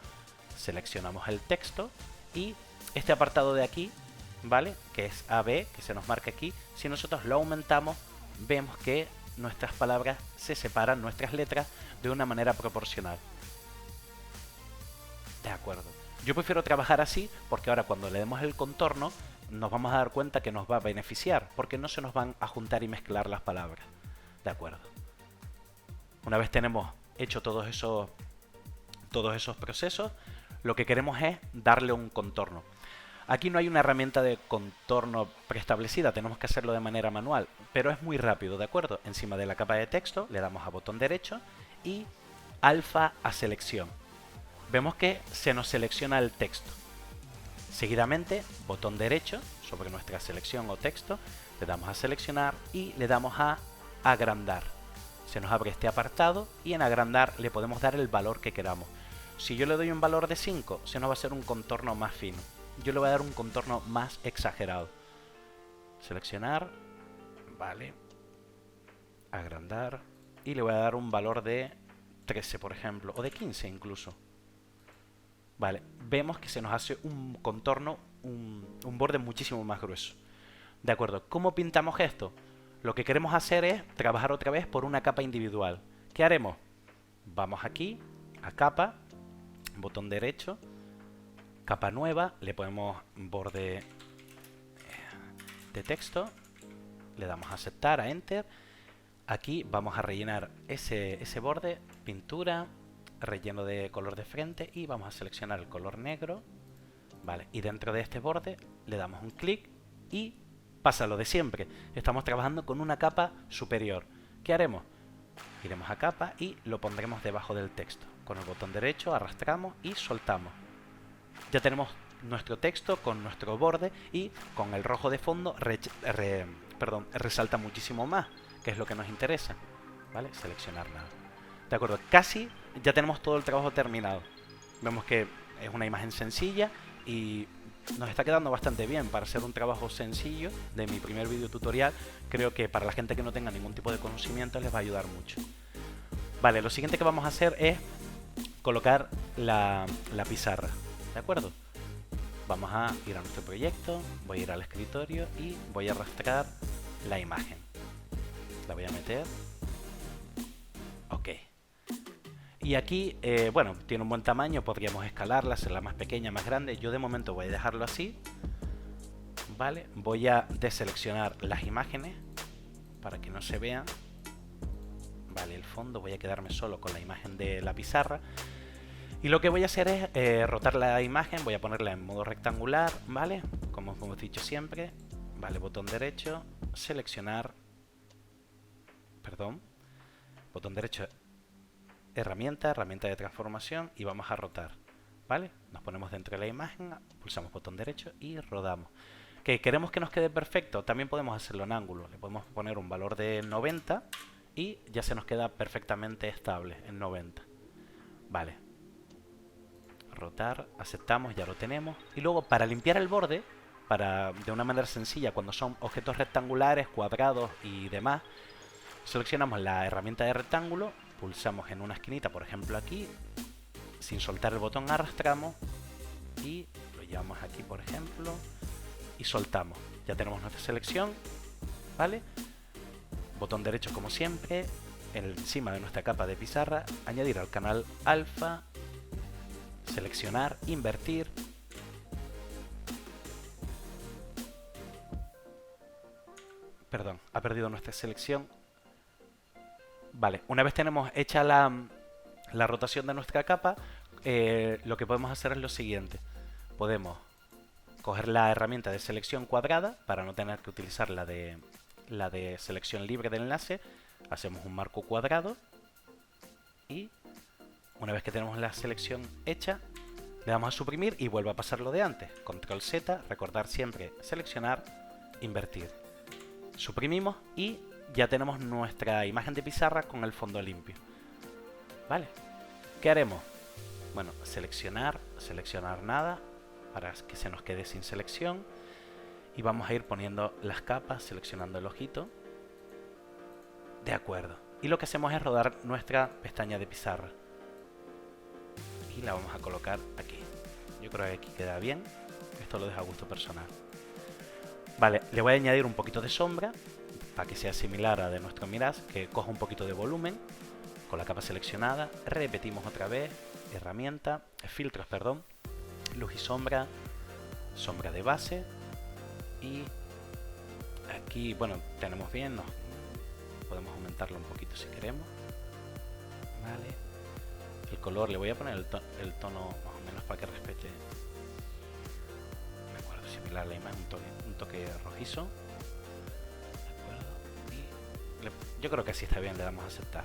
seleccionamos el texto y este apartado de aquí, ¿vale? Que es AB, que se nos marca aquí, si nosotros lo aumentamos, vemos que nuestras palabras se separan, nuestras letras, de una manera proporcional. De acuerdo. Yo prefiero trabajar así porque ahora cuando le demos el contorno nos vamos a dar cuenta que nos va a beneficiar porque no se nos van a juntar y mezclar las palabras. De acuerdo. Una vez tenemos hecho todos esos procesos, lo que queremos es darle un contorno. Aquí no hay una herramienta de contorno preestablecida, tenemos que hacerlo de manera manual, pero es muy rápido, ¿de acuerdo? Encima de la capa de texto le damos a botón derecho y alfa a selección. Vemos que se nos selecciona el texto. Seguidamente, botón derecho sobre nuestra selección o texto, le damos a seleccionar y le damos a agrandar. Se nos abre este apartado y en agrandar le podemos dar el valor que queramos. Si yo le doy un valor de 5, se nos va a hacer un contorno más fino. Yo le voy a dar un contorno más exagerado. Seleccionar, vale, agrandar y le voy a dar un valor de 13, por ejemplo, o de 15 incluso. Vale, vemos que se nos hace un contorno, un borde muchísimo más grueso. De acuerdo, ¿cómo pintamos esto? Lo que queremos hacer es trabajar otra vez por una capa individual. ¿Qué haremos? Vamos aquí, a capa, botón derecho, capa nueva, le ponemos borde de texto, le damos a aceptar, a enter. Aquí vamos a rellenar ese borde, pintura, relleno de color de frente y vamos a seleccionar el color negro. Vale, y dentro de este borde le damos un clic y pasa lo de siempre. Estamos trabajando con una capa superior. ¿Qué haremos? Iremos a capa y lo pondremos debajo del texto. Con el botón derecho arrastramos y soltamos. Ya tenemos nuestro texto con nuestro borde y con el rojo de fondo resalta muchísimo más, que es lo que nos interesa. ¿Vale? Seleccionar nada. De acuerdo, casi ya tenemos todo el trabajo terminado. Vemos que es una imagen sencilla y nos está quedando bastante bien para hacer un trabajo sencillo de mi primer video tutorial. Creo que para la gente que no tenga ningún tipo de conocimiento les va a ayudar mucho. Vale, lo siguiente que vamos a hacer es colocar la pizarra. ¿De acuerdo? Vamos a ir a nuestro proyecto, voy a ir al escritorio y voy a arrastrar la imagen. La voy a meter. Ok. Y aquí, bueno, tiene un buen tamaño, podríamos escalarla, hacerla más pequeña, más grande. Yo de momento voy a dejarlo así. Vale, voy a deseleccionar las imágenes para que no se vean. Vale, el fondo, voy a quedarme solo con la imagen de la pizarra. Y lo que voy a hacer es rotar la imagen, voy a ponerla en modo rectangular, ¿vale? Como hemos dicho siempre. Vale, botón derecho, seleccionar. Perdón. Botón derecho, herramienta de transformación y vamos a rotar. ¿Vale? Nos ponemos dentro de la imagen, pulsamos botón derecho y rodamos. ¿Que queremos que nos quede perfecto? También podemos hacerlo en ángulo. Le podemos poner un valor de 90 y ya se nos queda perfectamente estable en 90. Vale. Rotar, aceptamos, ya lo tenemos. Y luego para limpiar el borde, de una manera sencilla, cuando son objetos rectangulares, cuadrados y demás, seleccionamos la herramienta de rectángulo, pulsamos en una esquinita, por ejemplo aquí, sin soltar el botón arrastramos y lo llevamos aquí, por ejemplo, y soltamos. Ya tenemos nuestra selección, ¿vale? Botón derecho como siempre, encima de nuestra capa de pizarra, añadir al canal alfa, seleccionar, invertir. Perdón, ha perdido nuestra selección. Vale, una vez tenemos hecha la rotación de nuestra capa, lo que podemos hacer es lo siguiente. Podemos coger la herramienta de selección cuadrada para no tener que utilizar la de selección libre del enlace. Hacemos un marco cuadrado y una vez que tenemos la selección hecha, le damos a suprimir y vuelve a pasar lo de antes. Control Z, recordar siempre seleccionar, invertir. Suprimimos y ya tenemos nuestra imagen de pizarra con el fondo limpio. Vale, ¿qué haremos? Bueno, seleccionar nada para que se nos quede sin selección y vamos a ir poniendo las capas, seleccionando el ojito. De acuerdo. Y lo que hacemos es rodar nuestra pestaña de pizarra. Y la vamos a colocar aquí. Yo creo que aquí queda bien. Esto lo dejo a gusto personal. Vale, le voy a añadir un poquito de sombra para que sea similar a de nuestro Mirage, que coja un poquito de volumen. Con la capa seleccionada, repetimos otra vez, herramienta, filtros, perdón, luz y sombra, sombra de base. Y aquí, bueno, tenemos bien, ¿no? Podemos aumentarlo un poquito si queremos. Vale. El color, le voy a poner el tono más o menos para que respete, de acuerdo, similar a la imagen, un toque rojizo. De acuerdo. Y yo creo que así está bien, le damos a aceptar.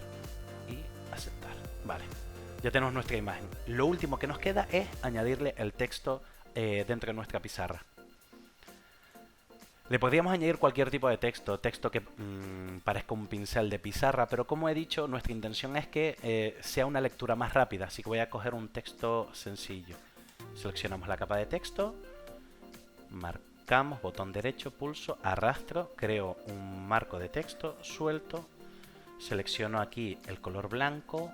Y aceptar. Vale. Ya tenemos nuestra imagen. Lo último que nos queda es añadirle el texto dentro de nuestra pizarra. Le podríamos añadir cualquier tipo de texto, texto que parezca un pincel de pizarra, pero como he dicho, nuestra intención es que sea una lectura más rápida, así que voy a coger un texto sencillo. Seleccionamos la capa de texto, marcamos, botón derecho, pulso, arrastro, creo un marco de texto, suelto, selecciono aquí el color blanco,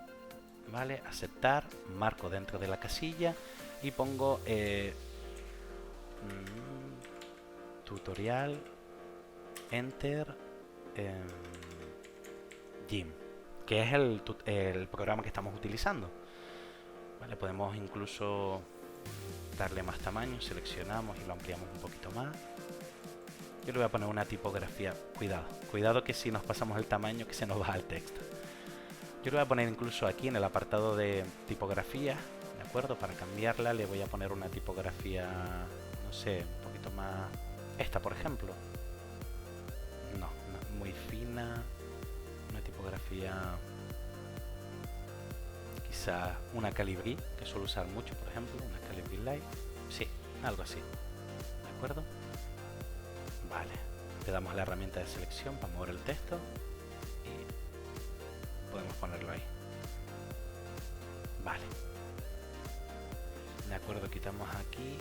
¿vale? Aceptar, marco dentro de la casilla y pongo tutorial, enter, Gim, que es el programa que estamos utilizando. Vale, podemos incluso darle más tamaño, seleccionamos y lo ampliamos un poquito más. Yo le voy a poner una tipografía, cuidado que si nos pasamos el tamaño que se nos baja el texto. Yo le voy a poner incluso aquí en el apartado de tipografía, ¿de acuerdo? Para cambiarla le voy a poner una tipografía, no sé, un poquito más... Esta, por ejemplo. No, muy fina. Una tipografía... Quizás una Calibri, que suelo usar mucho, por ejemplo. Una Calibri Light. Sí, algo así. ¿De acuerdo? Vale. Le damos a la herramienta de selección para mover el texto. Y podemos ponerlo ahí. Vale. De acuerdo, quitamos aquí.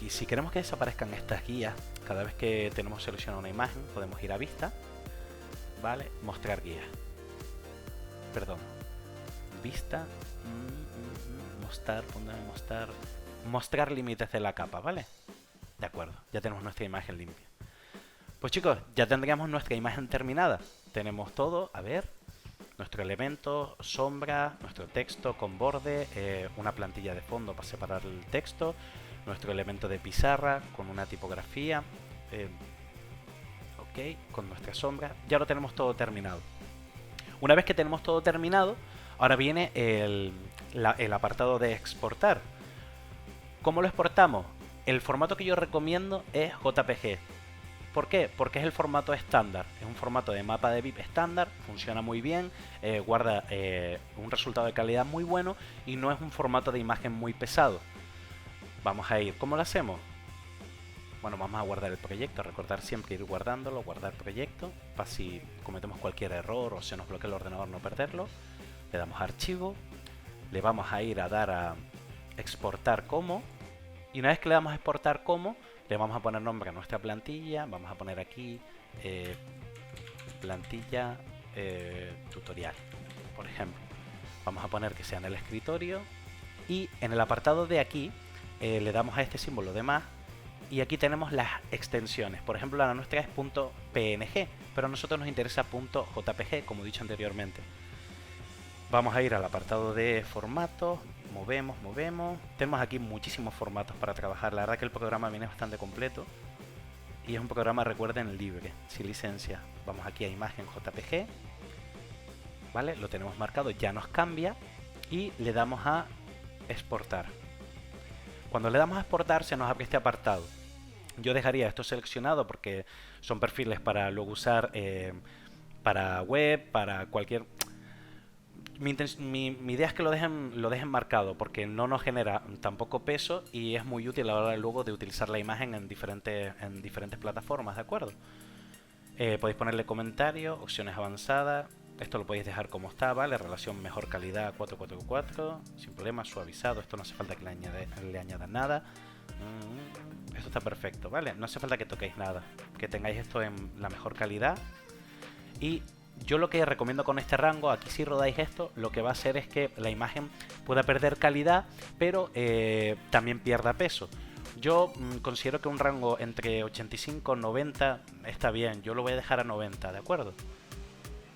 Si queremos que desaparezcan estas guías, cada vez que tenemos seleccionada una imagen, podemos ir a vista, ¿vale? Mostrar guías. Perdón. Vista. Mostrar límites de la capa, ¿vale? De acuerdo, ya tenemos nuestra imagen limpia. Pues chicos, ya tendríamos nuestra imagen terminada. Tenemos todo, a ver... Nuestro elemento, sombra, nuestro texto con borde, una plantilla de fondo para separar el texto, nuestro elemento de pizarra con una tipografía, ok, con nuestra sombra. Ya lo tenemos todo terminado. Una vez que tenemos todo terminado, ahora viene el apartado de exportar. ¿Cómo lo exportamos? El formato que yo recomiendo es JPG. ¿Por qué? Porque es el formato estándar, es un formato de mapa de BIP estándar, funciona muy bien, guarda un resultado de calidad muy bueno y no es un formato de imagen muy pesado. Vamos a ir, ¿cómo lo hacemos? Bueno, vamos a guardar el proyecto, recordar siempre ir guardándolo, guardar proyecto, para si cometemos cualquier error o se nos bloquea el ordenador no perderlo. Le damos a archivo, le vamos a ir a dar a exportar como, y una vez que le damos a exportar como, le vamos a poner nombre a nuestra plantilla, vamos a poner aquí plantilla tutorial, por ejemplo. Vamos a poner que sea en el escritorio y en el apartado de aquí le damos a este símbolo de más y aquí tenemos las extensiones. Por ejemplo, la nuestra es .png, pero a nosotros nos interesa .jpg, como he dicho anteriormente. Vamos a ir al apartado de formatos, movemos. Tenemos aquí muchísimos formatos para trabajar. La verdad que el programa viene bastante completo. Y es un programa, recuerden, libre, sin licencia. Vamos aquí a imagen JPG. ¿Vale? Lo tenemos marcado, ya nos cambia. Y le damos a exportar. Cuando le damos a exportar se nos abre este apartado. Yo dejaría esto seleccionado porque son perfiles para luego usar para web, para cualquier... Mi idea es que lo dejen marcado porque no nos genera tampoco peso y es muy útil a la hora luego de utilizar la imagen en diferentes plataformas, ¿de acuerdo? Podéis ponerle comentarios, opciones avanzadas, esto lo podéis dejar como está, ¿vale? Relación mejor calidad 444, sin problema, suavizado, esto no hace falta que le añadan nada. Esto está perfecto, ¿vale? No hace falta que toquéis nada, que tengáis esto en la mejor calidad. Y yo lo que recomiendo con este rango, aquí si rodáis esto, lo que va a hacer es que la imagen pueda perder calidad, pero también pierda peso. Yo considero que un rango entre 85 y 90 está bien. Yo lo voy a dejar a 90, ¿de acuerdo?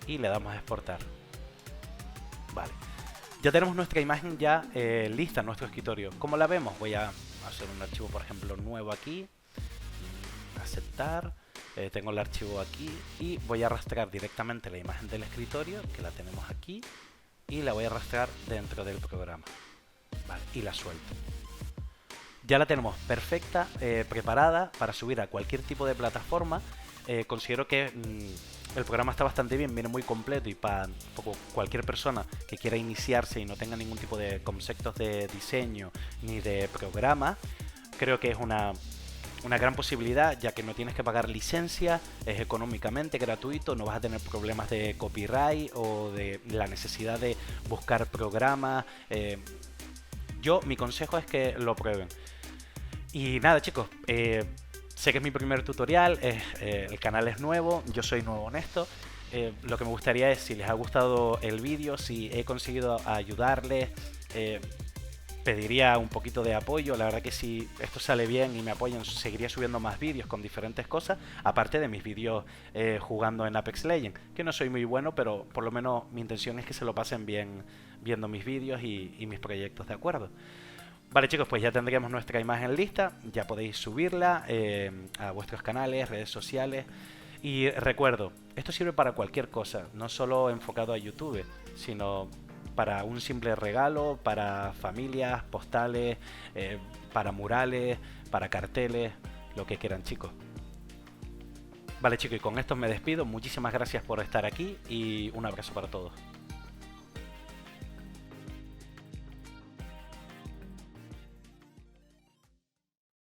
Y le damos a exportar. Vale. Ya tenemos nuestra imagen ya lista en nuestro escritorio. ¿Cómo la vemos? Voy a hacer un archivo, por ejemplo, nuevo aquí. Aceptar. Tengo el archivo aquí y voy a arrastrar directamente la imagen del escritorio, que la tenemos aquí, y la voy a arrastrar dentro del programa. Vale, y la suelto. Ya la tenemos perfecta, preparada para subir a cualquier tipo de plataforma. Considero que el programa está bastante bien, viene muy completo y para cualquier persona que quiera iniciarse y no tenga ningún tipo de conceptos de diseño ni de programa, creo que es una gran posibilidad, ya que no tienes que pagar licencia, es económicamente gratuito, no vas a tener problemas de copyright o de la necesidad de buscar programas. Mi consejo es que lo prueben. Y nada, chicos, sé que es mi primer tutorial, el canal es nuevo, yo soy nuevo en esto. Lo que me gustaría es, si les ha gustado el vídeo, si he conseguido ayudarles, pediría un poquito de apoyo. La verdad que si esto sale bien y me apoyan, seguiría subiendo más vídeos con diferentes cosas, aparte de mis vídeos jugando en Apex Legends, que no soy muy bueno, pero por lo menos mi intención es que se lo pasen bien viendo mis vídeos y mis proyectos, ¿de acuerdo? Vale, chicos, pues ya tendríamos nuestra imagen lista, ya podéis subirla a vuestros canales, redes sociales. Y recuerdo, esto sirve para cualquier cosa, no solo enfocado a YouTube, sino para un simple regalo, para familias, postales, para murales, para carteles, lo que quieran, chicos. Vale, chicos, y con esto me despido. Muchísimas gracias por estar aquí y un abrazo para todos.